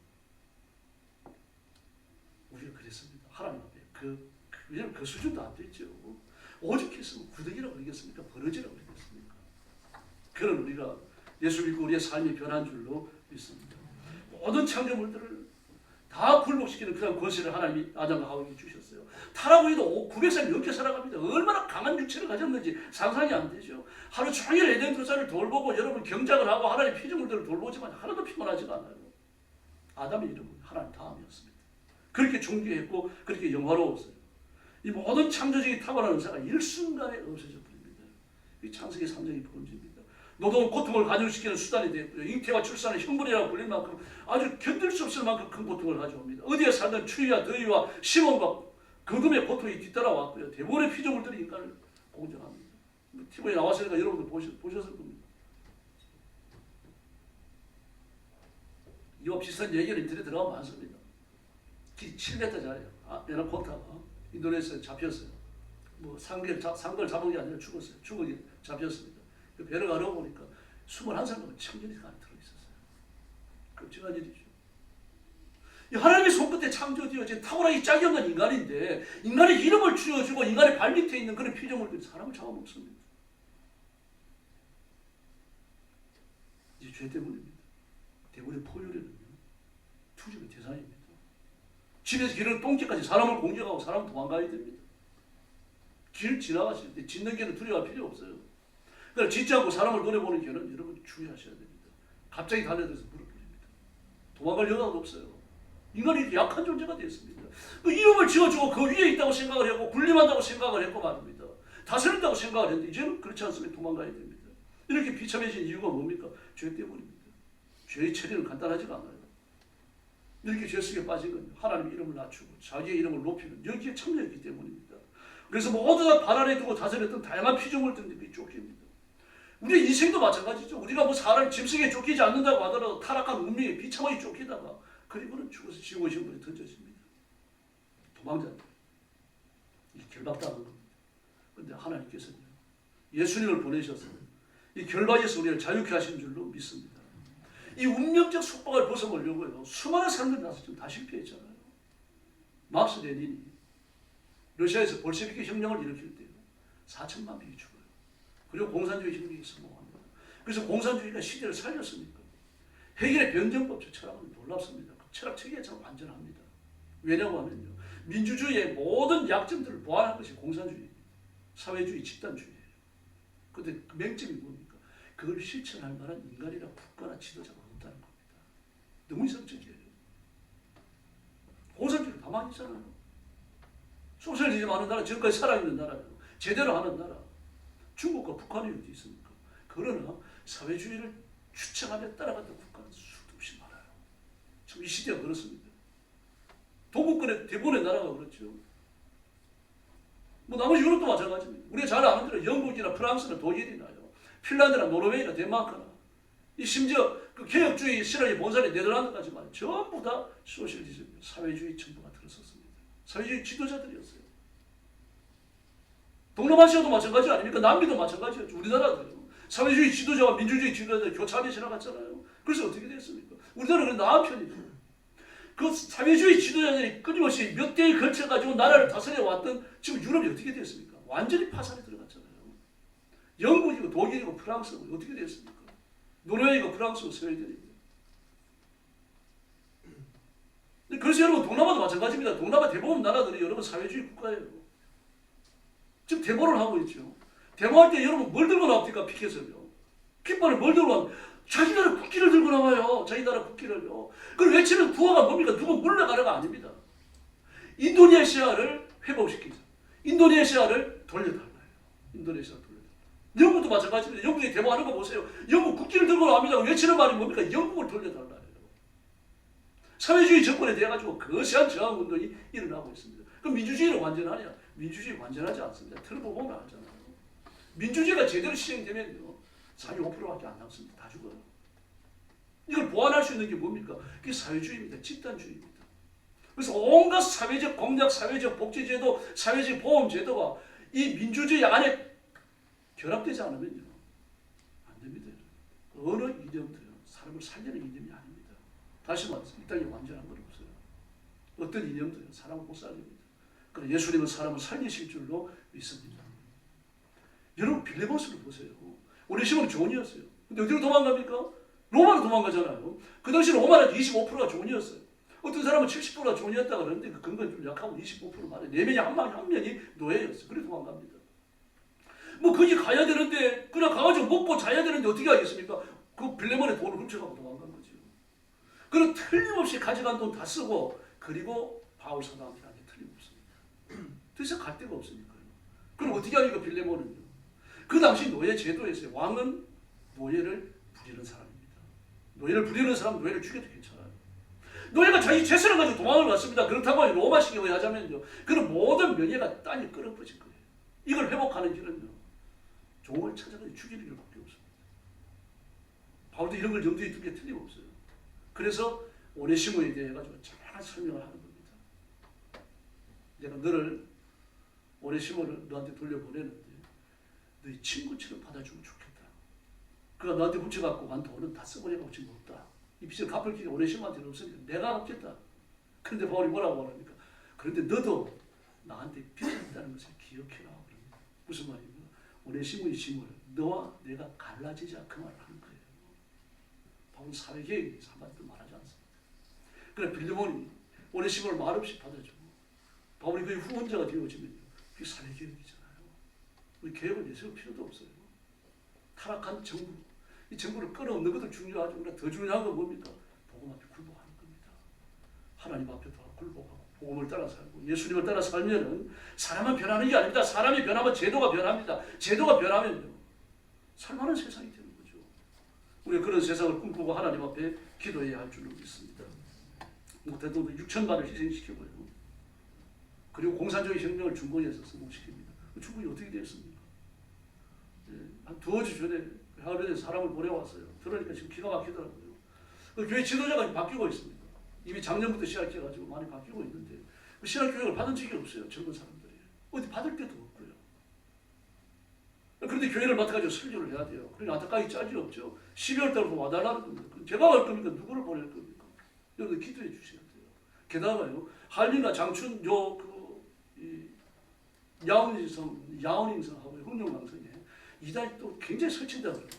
우리가 그랬습니다. 하나님 앞에 그 수준도 안 됐죠. 오죽했으면 구덩이라고 그러겠습니까? 버러지라고 그러겠습니까? 그런 우리가 예수 믿고 우리의 삶이 변한 줄로 믿습니다. 모든 창조물들을 다 굴복시키는 그런 권세를 하나님이 아담과 하와에게 주셨어요. 타락후에도 900살 넘게 살아갑니다. 얼마나 강한 육체를 가졌는지 상상이 안 되죠. 하루 종일 에덴 도사를 돌보고 여러분 경작을 하고 하나님 피조물들을 돌보지만 하나도 피곤하지가 않아요. 아담의 이름은 하나님 다음이었습니다. 그렇게 존귀했고 그렇게 영화로웠어요. 이 모든 창조적인 탁월한 은사가 일순간에 없어져 버립니다. 이 창세기 3장이 본질입니다. 노동은 고통을 가중시키는 수단이 되었고요. 잉태와 출산은 형벌이라고 불릴 만큼 아주 견딜 수 없을 만큼 큰 고통을 가져옵니다. 어디에 살던 추위와 더위와 심험과 거금의 고통이 뒤따라왔고요. 대부분의 피조물들이 인간을 공격합니다. TV에 나왔으니까 여러분도 보셨을 겁니다. 이와 비슷한 얘기는 인터넷에 들어가면 많습니다. 길이 7m짜리예요. 에나콘타가 인도네시아에 잡혔어요. 뭐 상걸 잡은 게 아니라 죽었어요. 죽어게 잡혔습니다. 그 배를 알아보니까 21살 넘은 청년이 그 안에 들어있었어요. 끔찍한 일이죠. 이 하나님의 손끝에 창조되어진 탁월하기 짝이 없는 인간인데 인간의 이름을 지어주고 인간의 발밑에 있는 그런 피조물들이 사람을 잡아먹습니다. 이 죄 때문입니다. 대부분의 포유류는요, 투집의 대상입니다. 집에서 기르는 똥개까지 사람을 공격하고 사람 도망가야 됩니다. 길 지나가실 때 짖는 개는 두려워할 필요 없어요. 그러니까 짖지 않고 사람을 노려보는 개는 여러분 주의하셔야 됩니다. 갑자기 달려들어서 물어버립니다. 도망갈 여가가 없어요. 인간이 이렇게 약한 존재가 되었습니다. 그 이름을 지어주고 그 위에 있다고 생각을 했고 군림한다고 생각을 했고 말입니다. 다스린다고 생각을 했는데 이제는 그렇지 않으면 도망가야 됩니다. 이렇게 비참해진 이유가 뭡니까? 죄 때문입니다. 죄의 처리는 간단하지가 않아요. 이렇게 죄 속에 빠진 건 하나님의 이름을 낮추고 자기의 이름을 높이는 여기에 참여했기 때문입니다. 그래서 모두 다 발 아래 두고 다스렸던 다양한 피조물들이 쫓깁니다. 우리의 인생도 마찬가지죠. 우리가 뭐 사람 짐승에 쫓기지 않는다고 하더라도 타락한 운명에 비참하게 쫓기다가 그리고는 죽어서 지옥의 시험에 던져집니다. 도망자입니다. 이 결박당한 겁니다. 그런데 하나님께서는 예수님을 보내셔서 이 결박에서 우리를 자유케 하신 줄로 믿습니다. 이 운명적 속박을 벗어보려고요. 수많은 사람들이 나서 지금 다 실패했잖아요. 막스 레닌이 러시아에서 볼셰비키 혁명을 일으킬 때요, 4천만 명이 죽어요. 그리고 공산주의 혁명이 성공합니다. 그래서 공산주의가 시대를 살렸습니까? 헤겔의 변정법 철학은 놀랍습니다. 그 철학 체계가 참 완전합니다. 왜냐고 하면요, 민주주의의 모든 약점들을 보완한 것이 공산주의, 사회주의, 집단주의예요. 그런데 그 맹점이 뭡니까? 그걸 실천할 만한 인간이나 국가나 지도자가 없다는 겁니다. 너무 이상적이에요. 가만히 있잖아요. 소셜리즘 하는 나라, 지금까지 살아있는 나라예요. 제대로 하는 나라. 중국과 북한이 어디 있습니까? 그러나 사회주의를 추청하며 따라갔던 국가는 수도 없이 많아요. 지금 이 시대가 그렇습니다. 동구권의 대부분의 나라가 그렇죠. 뭐 나머지 유럽도 마찬가지입니다. 우리가 잘 아는 대로 영국이나 프랑스나 독일이나 핀란드나 노르웨이나 덴마크나 이 심지어 그 개혁주의 실험이 본산이 네덜란드까지 말이에요. 전부 다 소셜리즘, 사회주의 정부가 들어섰습니다. 사회주의 지도자들이었어요. 동남아시아도 마찬가지 아닙니까? 남미도 마찬가지였죠. 우리나라도요. 사회주의 지도자와 민주주의 지도자들 교차하며 지나갔잖아요. 그래서 어떻게 됐습니까? 우리나라는 나은 편이죠. 그 사회주의 지도자들이 끊임없이 몇 대에 걸쳐가지고 나라를 다스려 왔던 지금 유럽이 어떻게 됐습니까? 완전히 파산에 들어갔잖아요. 영국이고 독일이고 프랑스고 어떻게 됐습니까? 노르웨이고 프랑스고 스웨덴이고. 그래서 여러분 동남아도 마찬가지입니다. 동남아 대부분 나라들이 여러분 사회주의 국가예요. 지금 데모를 하고 있죠. 데모할 때 여러분 뭘 들고 나옵니까? 피켓을요. 깃발을 뭘 들고 나옵니까? 자기 나라 국기를 들고 나와요. 자기 나라 국기를요. 그걸 외치는 구호가 뭡니까? 누구 물러가려가 아닙니다. 인도네시아를 회복시키자. 인도네시아를 돌려달라요. 인도네시아 돌려달라. 영국도 마찬가지입니다. 영국이 데모하는 거 보세요. 영국 국기를 들고 나옵니다. 외치는 말이 뭡니까? 영국을 돌려달라요. 사회주의 정권에 대해 가지고 거세한 저항 운동이 일어나고 있습니다. 그럼 민주주의는 완전하냐? 민주주의 완전하지 않습니다. 틀어보면 알잖아요. 민주주의가 제대로 시행되면요. 45%밖에 안 남습니다. 다 죽어요. 이걸 보완할 수 있는 게 뭡니까? 그게 사회주의입니다. 집단주의입니다. 그래서 온갖 사회적 공약, 사회적 복지제도, 사회적 보험제도가 이 민주주의 안에 결합되지 않으면요. 안 됩니다. 어느 이념도요. 사람을 살리는 이념이 아닙니다. 다시 말해서 이 땅에 완전한 건 없어요. 어떤 이념도요. 사람을 못 살립니다. 그러나 예수님은 사람을 살리실 줄로 믿습니다. 여러분 빌레몬스를 보세요. 오네시모는 종이었어요. 근데 어디로 도망갑니까? 로마로 도망가잖아요. 그 당시 로마는 25%가 종이었어요. 어떤 사람은 70%가 종이었다 그러는데 그 근거는 좀 약하고 25% 말이에요. 4명이 한 명이 노예였어요. 그래 도망갑니다. 뭐 거기 가야 되는데 그냥 가가지고 먹고 자야 되는데 어떻게 하겠습니까? 그 빌레몬의 돈을 훔쳐가고 도망간 거죠. 그리고 틀림없이 가져간 돈 다 쓰고 그리고 바울 사도한테 한 게 틀림없습니다. 더 이상 갈 데가 없으니까요. 그럼 어떻게 하니까 빌레몬은요? 그 당시 노예 제도에서요. 왕은 노예를 부리는 사람입니다. 노예를 부리는 사람은 노예를 죽여도 괜찮아요. 노예가 자기 재산을 가지고 도망을 갔습니다. 그렇다고 로마식에 의하자면요. 그런 모든 명예가 땅에 끌어버진 거예요. 이걸 회복하는 길은요. 종을 찾아가지고 죽이는 길밖에 없습니다. 바울도 이런 걸 염두에 두게 틀림없어요. 그래서 오네시모에 대해 가지고 잘 설명을 하는 겁니다. 내가 너를 오네시모를 너한테 돌려보내는데 너희 친구처럼 받아주면 좋겠다. 그가 너한테 훔쳐갖고 간 돈은 다 써버려가고 지금 없다. 이 빚을 갚을 길이 오네시모한테는 없으니까 내가 갚겠다. 그런데 바울이 뭐라고 말합니까? 그런데 너도 나한테 빚이 있다는 것을 기억해라. 무슨 말입니까? 오네시모의 짐을 너와 내가 갈라지자 그 말을 하는 거예요. 바울은 사회계획에 대해서 한마디도 말하지 않습니다. 그래 빌레몬이 오네시모를 말없이 받아주고 바울이 그의 후원자가 되어지면요. 그게 사회계획이잖아요. 우리 계획을 내세울 필요도 없어요. 타락한 정부, 이 정부를 끌어없는 것도 중요하죠. 그러나 더 중요한 건 뭡니까? 복음 앞에 굴복하는 겁니다. 하나님 앞에 더 굴복하고 복음을 따라 살고 예수님을 따라 살면은 사람은 변하는 게 아닙니다. 사람이 변하면 제도가 변합니다. 제도가 변하면요. 살만한 세상이 되는 거죠. 우리가 그런 세상을 꿈꾸고 하나님 앞에 기도해야 할 줄로 믿습니다. 대통령 6천만을 희생시키고요. 그리고 공산주의 혁명을 중공에서 성공시킵니다. 중국이 어떻게 됐습니까? 한 두어 주 전에 하루에 사람을 보내왔어요. 그러니까 지금 기가 막히더라고요. 교회 지도자가 바뀌고 있습니다. 이미 작년부터 시작해가지고 많이 바뀌고 있는데 신학교육을 받은 적이 없어요. 젊은 사람들이. 어디 받을 데도 없고요. 그런데 교회를 맡아가지고 설교를 해야 돼요. 그러니 안타까이 짝이 없죠. 12월 달부터 와달라는 겁니다. 제가 갈 겁니까? 누구를 보낼 겁니까? 여러분 기도해 주셔야 돼요. 게다가요. 한림과 장춘 야오닝성하고 흥룡강성에 이단이 또 굉장히 설친다고 그래요.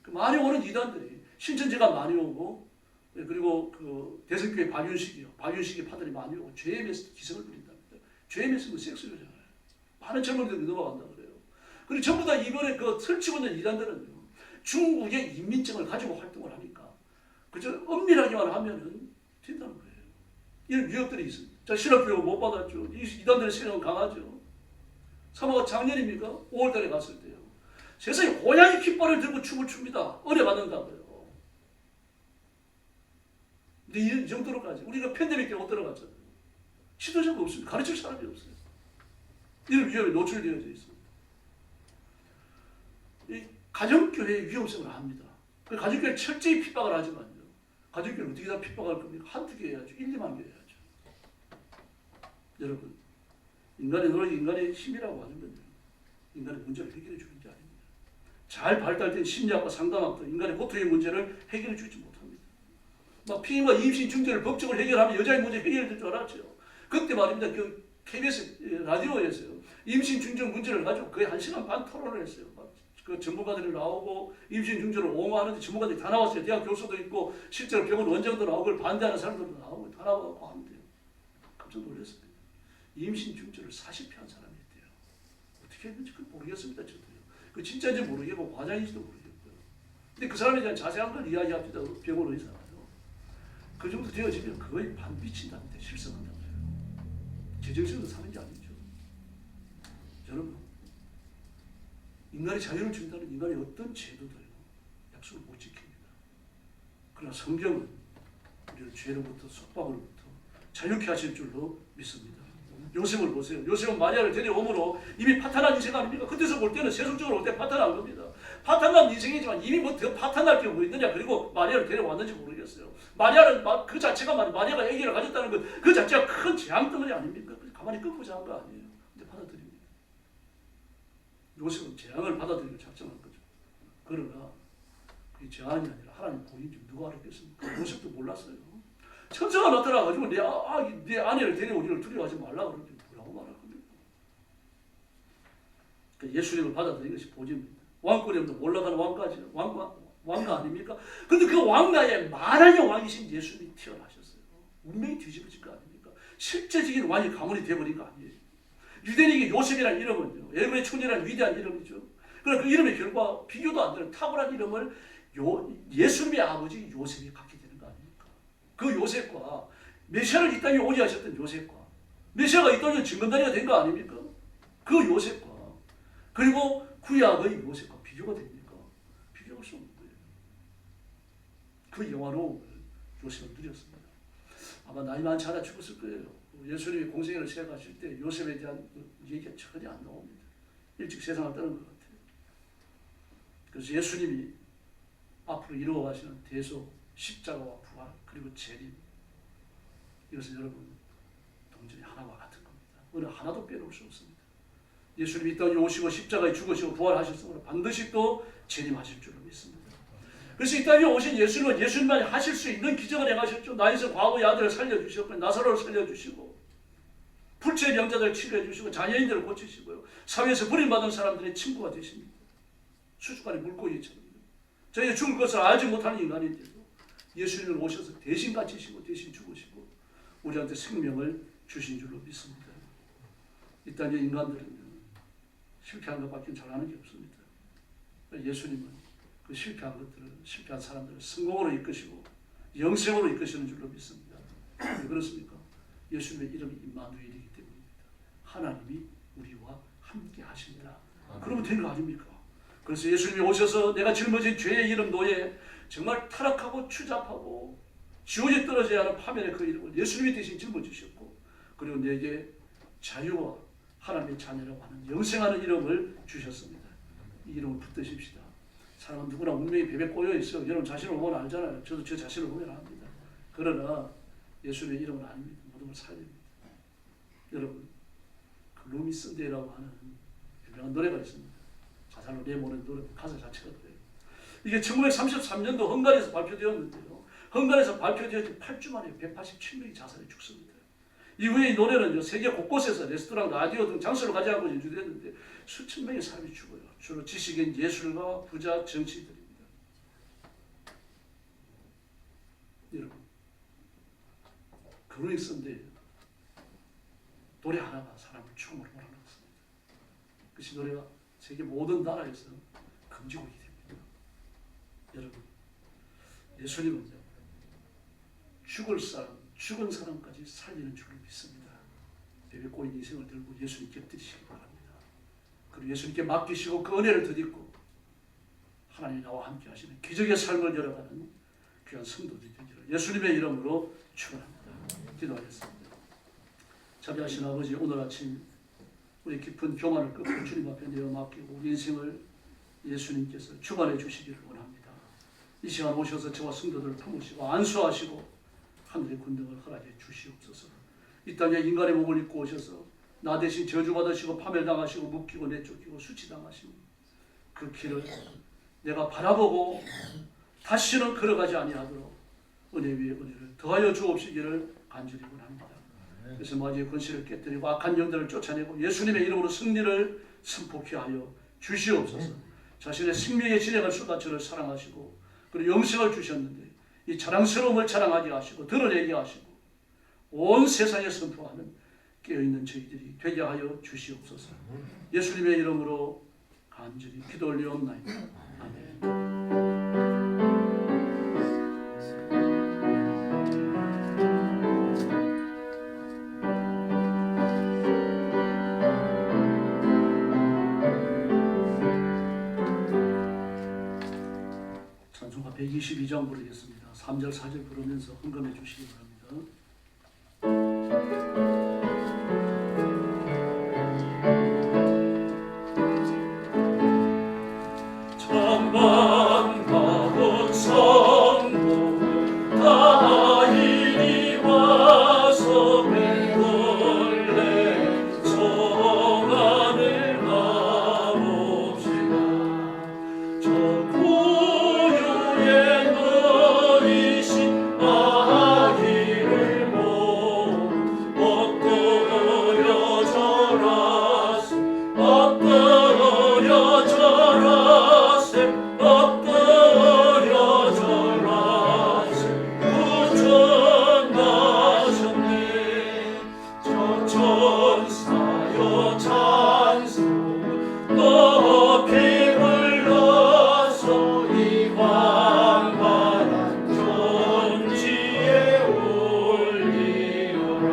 많이 오는 이단들이 신천지가 많이 오고 그리고 그 대성교회 박윤식이 파들이 많이 오고 죄의 기성을 부린답니다. 죄의 메스는 섹스교잖아요. 많은 젊은이들이 넘어간다 그래요. 그리고 전부 다 이번에 그 설치고 있는 이단들은요. 중국의 인민증을 가지고 활동을 하니까 그저 엄밀하게만 하면은 된다는 거예요. 이런 위협들이 있습니다. 자, 신학교육 못 받았죠. 이단들의 세력은 강하죠. 사모가 작년입니까? 5월달에 갔을 때요. 세상에 고양이 깃발을 들고 춤을 춥니다. 은혜 받는다고요. 근데 이 정도로까지 우리가 팬데믹 때 못 들어갔잖아요. 지도자가 없습니다. 가르칠 사람이 없어요. 이런 위험에 노출되어져 있습니다. 이 가정교회의 위험성을 압니다. 그 가정교회 철저히 핍박을 하지만요. 가정교회 어떻게 다 핍박할 겁니까? 한두 개 해야죠. 1, 2만 개 해야죠. 여러분, 인간의 노력이 인간의 힘이라고 하는군요. 인간의 문제를 해결해 주는 게 아닙니다. 잘 발달된 심리학과 상담학도 인간의 고통의 문제를 해결해 주지 못합니다. 막 피임과 임신 중재를 법적으로 해결하면 여자의 문제 해결될 줄 알았죠. 그때 말입니다. 그 KBS 라디오에서요. 임신 중재 문제를 가지고 거의 1시간 반 토론을 했어요. 그 전문가들이 나오고 임신 중재를 옹호하는데 전문가들이 다 나왔어요. 대학 교수도 있고 실제로 병원 원장도 나오고 그걸 반대하는 사람들도 나오고 다 나와서 하는데요. 깜짝 놀랐습니다. 임신 중재를 40회 한 사람이 있대요. 어떻게 했는지 그걸 모르겠습니다. 저도요. 그 진짜인지 모르겠고 과장인지도 모르겠고요. 근데 그 사람에 대한 자세한 걸 이야기합니다. 병원 의사가요. 그 정도 되어지면 거의 반 미친다는데 실성한다고요. 제정신으로 사는 게 아니죠. 여러분, 인간의 자유를 준다는 인간의 어떤 제도도요. 약속을 못 지킵니다. 그러나 성경은 우리를 죄로부터 속박으로부터 자유케 하실 줄로 믿습니다. 요셉을 보세요. 요셉은 마리아를 데려오므로 이미 파탄한 인생 아닙니까? 그때서 볼 때는 세속적으로 볼 때 파탄한 겁니다. 파탄난 인생이지만 이미 뭐 더 파탄날 게 뭐 있느냐. 그리고 마리아를 데려왔는지 모르겠어요. 마리아는 그 자체가 마리아가 아기를 가졌다는 것 그 자체가 큰 재앙덩어리 아닙니까? 가만히 끊고자 한 거 아니에요. 근데 받아들입니다. 요셉은 재앙을 받아들이고 작정한 거죠. 그러나 그게 재앙이 아니라 하나님 본인이 누가 알았겠습니까? 요셉도 몰랐어요. 천사가 나타나가지고 내 아내를 데려오기를 두려워하지 말라 그러는데 뭐라고 말할 겁니까? 예수님을 받아들인 것이 보증입니다. 왕권이 없는 올라가는 왕가죠. 왕가 아닙니까? 근데 그 왕가의 만왕의 왕이신 예수님이 태어나셨어요. 운명이 뒤집어진 거 아닙니까? 실제적인 왕이 가문이 되어버린 거 아니에요. 유대인에게 요셉이라는 이름은요. 애굽의 천이라는 위대한 이름이죠. 그러나 그 이름의 결과 비교도 안 되는 탁월한 이름을 예수님의 아버지 요셉이 갖게 되는 거 아닙니까? 그 요셉과 메시아를 이 땅에 오게 하셨던 요셉과 메시아가 이 땅에 증거다리가 된 거 아닙니까? 그 요셉과 그리고 구약의 요셉과 비교가 됩니까? 비교할 수 없는 거예요. 그 영화로움을 요셉은 누렸습니다. 아마 나이 많지 않아 죽었을 거예요. 예수님이 공생애를 시작하실 때 요셉에 대한 얘기가 전혀 안 나옵니다. 일찍 세상을 떠난 것 같아요. 그래서 예수님이 앞으로 이루어가시는 대속, 십자가와 부활, 그리고 재림, 이것은 여러분 동전이 하나와 같은 겁니다. 어느 하나도 빼놓을 수 없습니다. 예수님이 이 땅에 오시고 십자가에 죽으시고 부활하셨으므로 반드시 또 재림하실 줄로 믿습니다. 그래서 이 땅에 오신 예수님은 예수님만이 하실 수 있는 기적을 행하셨죠. 나에서 과부의 아들을 살려주셨고 나사로를 살려주시고 불치의 병자들을 치료해주시고 장애인들을 고치시고요. 사회에서 버림받은 사람들의 친구가 되십니다. 수족관에 물고기처럼 저희가 죽을 것을 알지 못하는 인간인데도 예수님을 오셔서 대신 갇히시고 대신 죽으시고 우리한테 생명을 주신 줄로 믿습니다. 이 땅의 인간들은 실패한 것밖에 잘하는 게 없습니다. 예수님은 그 실패한 것들을, 실패한 사람들을 성공으로 이끄시고 영생으로 이끄시는 줄로 믿습니다. 왜 그렇습니까? 예수님의 이름이 임마누엘이기 때문입니다. 하나님이 우리와 함께 하십니다. 그러면 된 거 아닙니까? 그래서 예수님이 오셔서 내가 짊어진 죄의 이름 노예, 정말 타락하고 추잡하고 지옥에 떨어져야 하는 파멸의 그 이름을 예수님이 대신 짊어지셨고 그리고 내게 자유와 하나님의 자녀라고 하는 영생하는 이름을 주셨습니다. 이 이름을 붙드십시다. 사람은 누구나 운명이 베베 꼬여 있어요. 여러분 자신을 보면 알잖아요. 저도 저 자신을 보면 압니다. 그러나 예수님의 이름은 아닙니다. 모든 걸 살립니다. 여러분 그 루미 선데이라고 하는 유명한 노래가 있습니다. 가사로 내모는 노래 가사 자체가 그래요. 이게 1933년도 헝가리에서 발표되었는데요. 헝가리에서 발표되어진 8주 만에 187명이 자살해 죽습니다. 이후에 이 노래는 세계 곳곳에서 레스토랑, 라디오 등 장소를 가져가고 연주됐는데 수천 명의 사람이 죽어요. 주로 지식인, 예술가, 부자, 정치인들입니다. 여러분, 그루밍 선데이 노래 하나가 사람을 총으로 몰아넣었습니다. 그것이 노래가 세계 모든 나라에서 금지곡이 됩니다. 여러분, 예수님은요, 죽을 사람, 죽은 사람까지 살리는 줄을 믿습니다. 예배 꼬인 인생을 들고 예수님께 드리시기 바랍니다. 그리고 예수님께 맡기시고 그 은혜를 덧입고 하나님이 나와 함께 하시는 기적의 삶을 열어가는 귀한 성도들이 되기를 예수님의 이름으로 축원합니다. 기도하겠습니다. 자비하신 아버지, 오늘 아침 우리 깊은 교만을 꺾고 주님 앞에 내어 맡기고 우리 인생을 예수님께서 주관해 주시기를 원합니다. 이 시간 오셔서 저와 성도들을 품으시고 안수하시고 하늘의 군등을 허락해 주시옵소서. 이 땅에 인간의 몸을 입고 오셔서 나 대신 저주받으시고 파멸당하시고 묶이고 내쫓기고 수치당하시는 그 길을 내가 바라보고 다시는 걸어가지 아니하도록 은혜 위에 은혜를 더하여 주옵시기를 간절히 원합니다. 그래서 마귀의 권세를 깨뜨리고 악한 영들을 쫓아내고 예수님의 이름으로 승리를 선포케 하여 주시옵소서. 자신의 생명의 진액을 쏟아 저를 사랑하시고 그리고 영생을 주셨는데 이 자랑스러움을 자랑하게 하시고 드러내게 하시고 온 세상에 선포하는 깨어있는 저희들이 되게 하여 주시옵소서. 예수님의 이름으로 간절히 기도 올리옵나이다. 아멘. 찬송가 122장 부르겠습니다. 3절 4절 부르면서 헌금해 주시기 바랍니다. 참 반가운 성도 다 이리 와서 맹골레 성안을 가봅시다. 저 고요에 너이신 아기를 못 엎드려 절하세 엎드려 절하세 엎드려 절하세 구원하셨네. 저 천사여 찬송 높이 불러서 이 광활한 존지에 올리오라.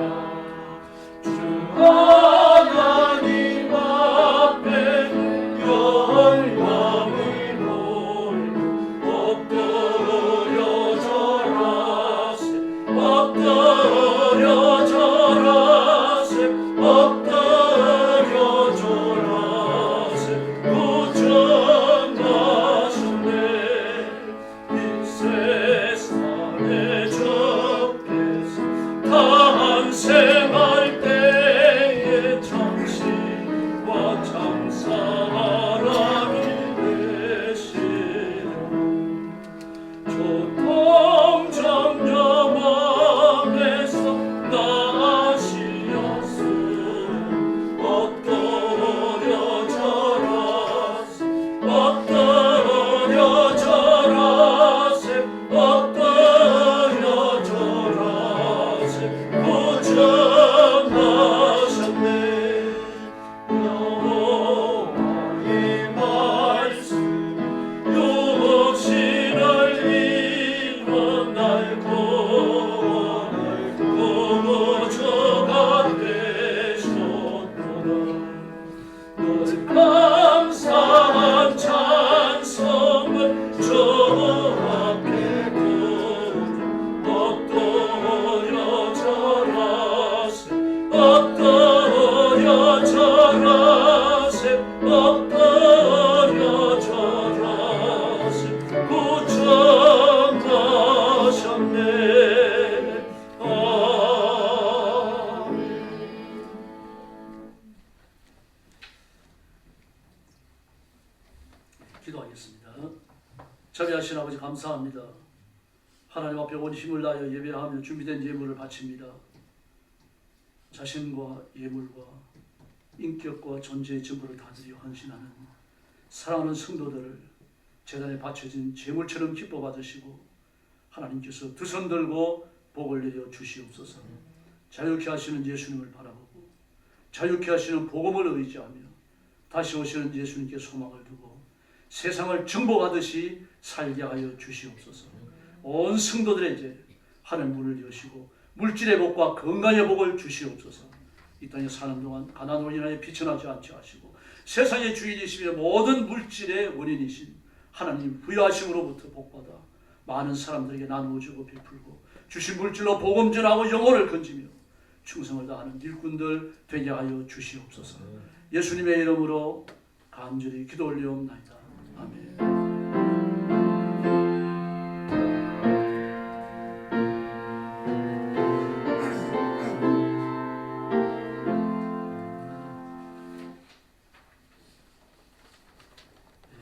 주 하나님 앞에 영광을 돌려 엎드려 절하세 엎드려 절하세 엎드려 절하세 구원하셨네. 이 세상의 주께서 탄생할 때에 참신과 참 사랑이 되시라. 저 동정녀 맘에서 나시었으 엎드려 절하세 엎드려 절하세 엎드려 절하세 구원하셨네. 여호와의 말씀 육신을 입어 날 구원주가 되셨도다. 늘 감사한 찬송을 주 앞에 부르 엎드려 절하세 엎드려 절하세 엎드려 절하세 구원하셨네. 아멘. 기도하겠습니다. 자비하신 아버지 감사합니다. 하나님 앞에 온 힘을 다하여 예배하며 준비된 예물을 바칩니다. 자신과 예물과 인격과 존재의 전부를 다 드려 헌신하는 사랑하는 성도들을 제단에 바쳐진 제물처럼 기뻐 받으시고 하나님께서 두 손 들고 복을 내려 주시옵소서. 자유케 하시는 예수님을 바라보고 자유케 하시는 복음을 의지하며 다시 오시는 예수님께 소망을 두고 세상을 정복하듯이 살게 하여 주시옵소서. 온 성도들에게 하늘 문을 여시고 물질의 복과 건강의 복을 주시옵소서. 이 땅에 사는 동안 가난으로 인하여 비천하지 않게 하시고 세상의 주인이시며 모든 물질의 원인이신 하나님 부여하심으로부터 복받아 많은 사람들에게 나누어주고 베풀고 주신 물질로 복음 전하고 영혼을 건지며 충성을 다하는 일꾼들 되게 하여 주시옵소서. 예수님의 이름으로 간절히 기도 올리옵나이다. 아멘.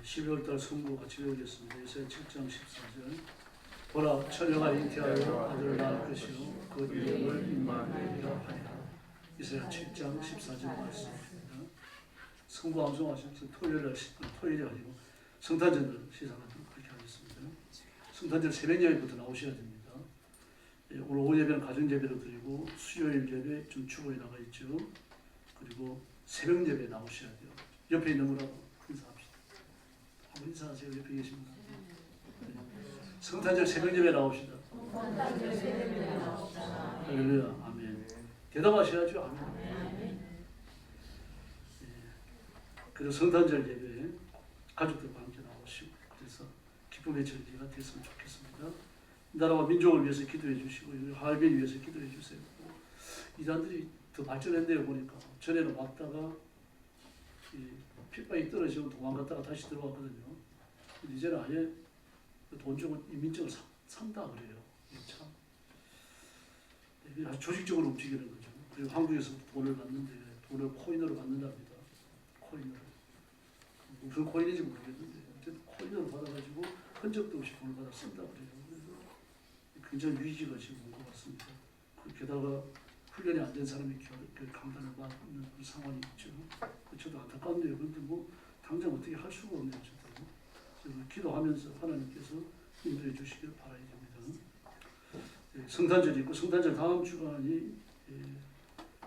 12월달 성부 같이 배우겠습니다. 예사야 7장 14절. 보라, 처녀가 잉태하여 아들을 낳을 것이요 그 이름을 임마누엘이라 하리라. 예사야 7장 14절 말씀입니다. 성부 암송하셔서 토요일에 아니고 성탄절을 시작하도록 그렇게 하겠습니다. 성탄절 새벽 예배부터 나오셔야 됩니다. 오늘 오후 예배는 가정 예배로 드리고 수요일 예배 좀 축원이 나가 있죠. 그리고 새벽 예배 나오셔야 돼요. 옆에 있는 거라고 인사합시다. 한번 인사하세요. 옆에 계십니다. 성탄절 새벽 예배 나옵시다. 할렐루야. 아멘. 대답하셔야죠. 아멘. 그리고 성탄절 예배 가족들과 함께 나오시고 그래서 기쁨의 절기가 됐으면 좋겠습니다. 나라와 민족을 위해서 기도해 주시고 하얼빈을 위해서 기도해 주세요. 이단들이 더 발전했네요. 보니까 전에는 왔다가 핏방이 떨어지고 도망갔다가 다시 들어왔거든요. 이제는 아예 돈 주고 이민증을 산다 그래요. 참 아주 조직적으로 움직이는 거죠. 그리고 한국에서 돈을 받는데 돈을 코인으로 받는답니다. 코인으로. 무슨 코인인지 모르겠는데 어쨌든 코인으로 받아가지고 흔적도 없이 돈을 받아 쓴다 그래요. 그래서 굉장히 위기가 지금 온 것 같습니다. 게다가 훈련이 안 된 사람이 강단을 받는 그런 상황이 있죠. 저도 안타까운데요. 그런데 뭐 당장 어떻게 할 수가 없네요. 저도 기도하면서 하나님께서 인도해 주시길 바라야 됩니다. 성탄절이 있고 성탄절 다음 주간이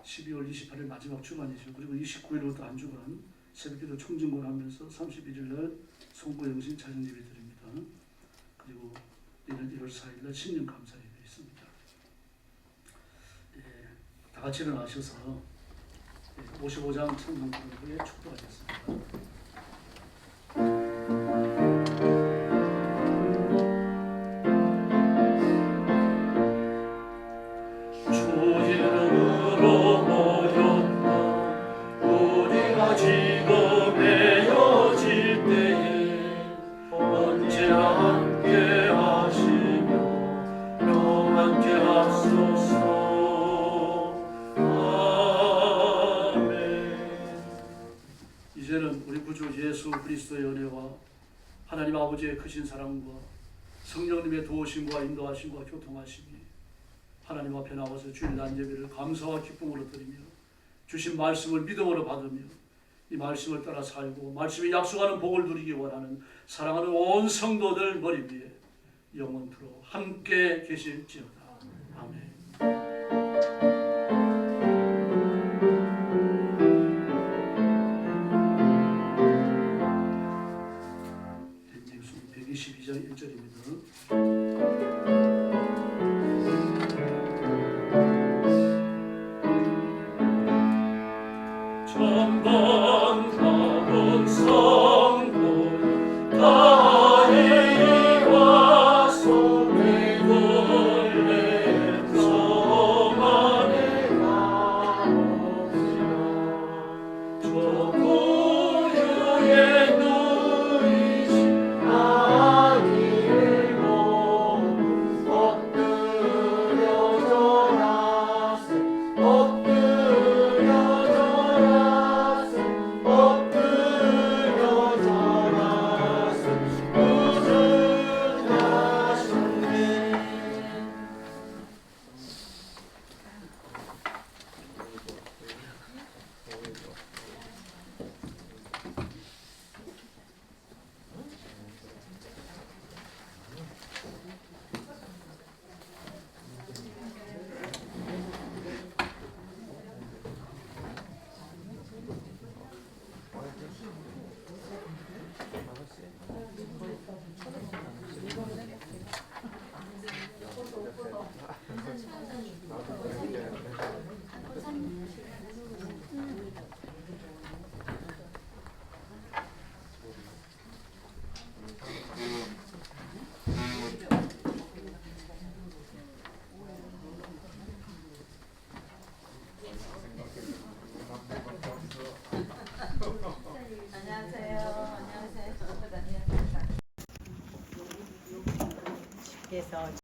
12월 28일 마지막 주간이죠. 그리고 29일부터 한 주간 새벽기도 청진권 하면서 31일 날 송구영신 자정예배 드립니다. 그리고 1월 4일 날 신년 감사 예배 있습니다. 다 같이 일어나셔서 55장 청년부에 축도하겠습니다. 그리스도의 은혜와 하나님 아버지의 크신 사랑과 성령님의 도우심과 인도하심과 교통하심이 하나님 앞에 나와서 주일 난예배를 감사와 기쁨으로 드리며 주신 말씀을 믿음으로 받으며 이 말씀을 따라 살고 말씀이 약속하는 복을 누리기 원하는 사랑하는 온 성도들 머리 위에 영원토록 함께 계실지어다. 아멘. 전번 가본 서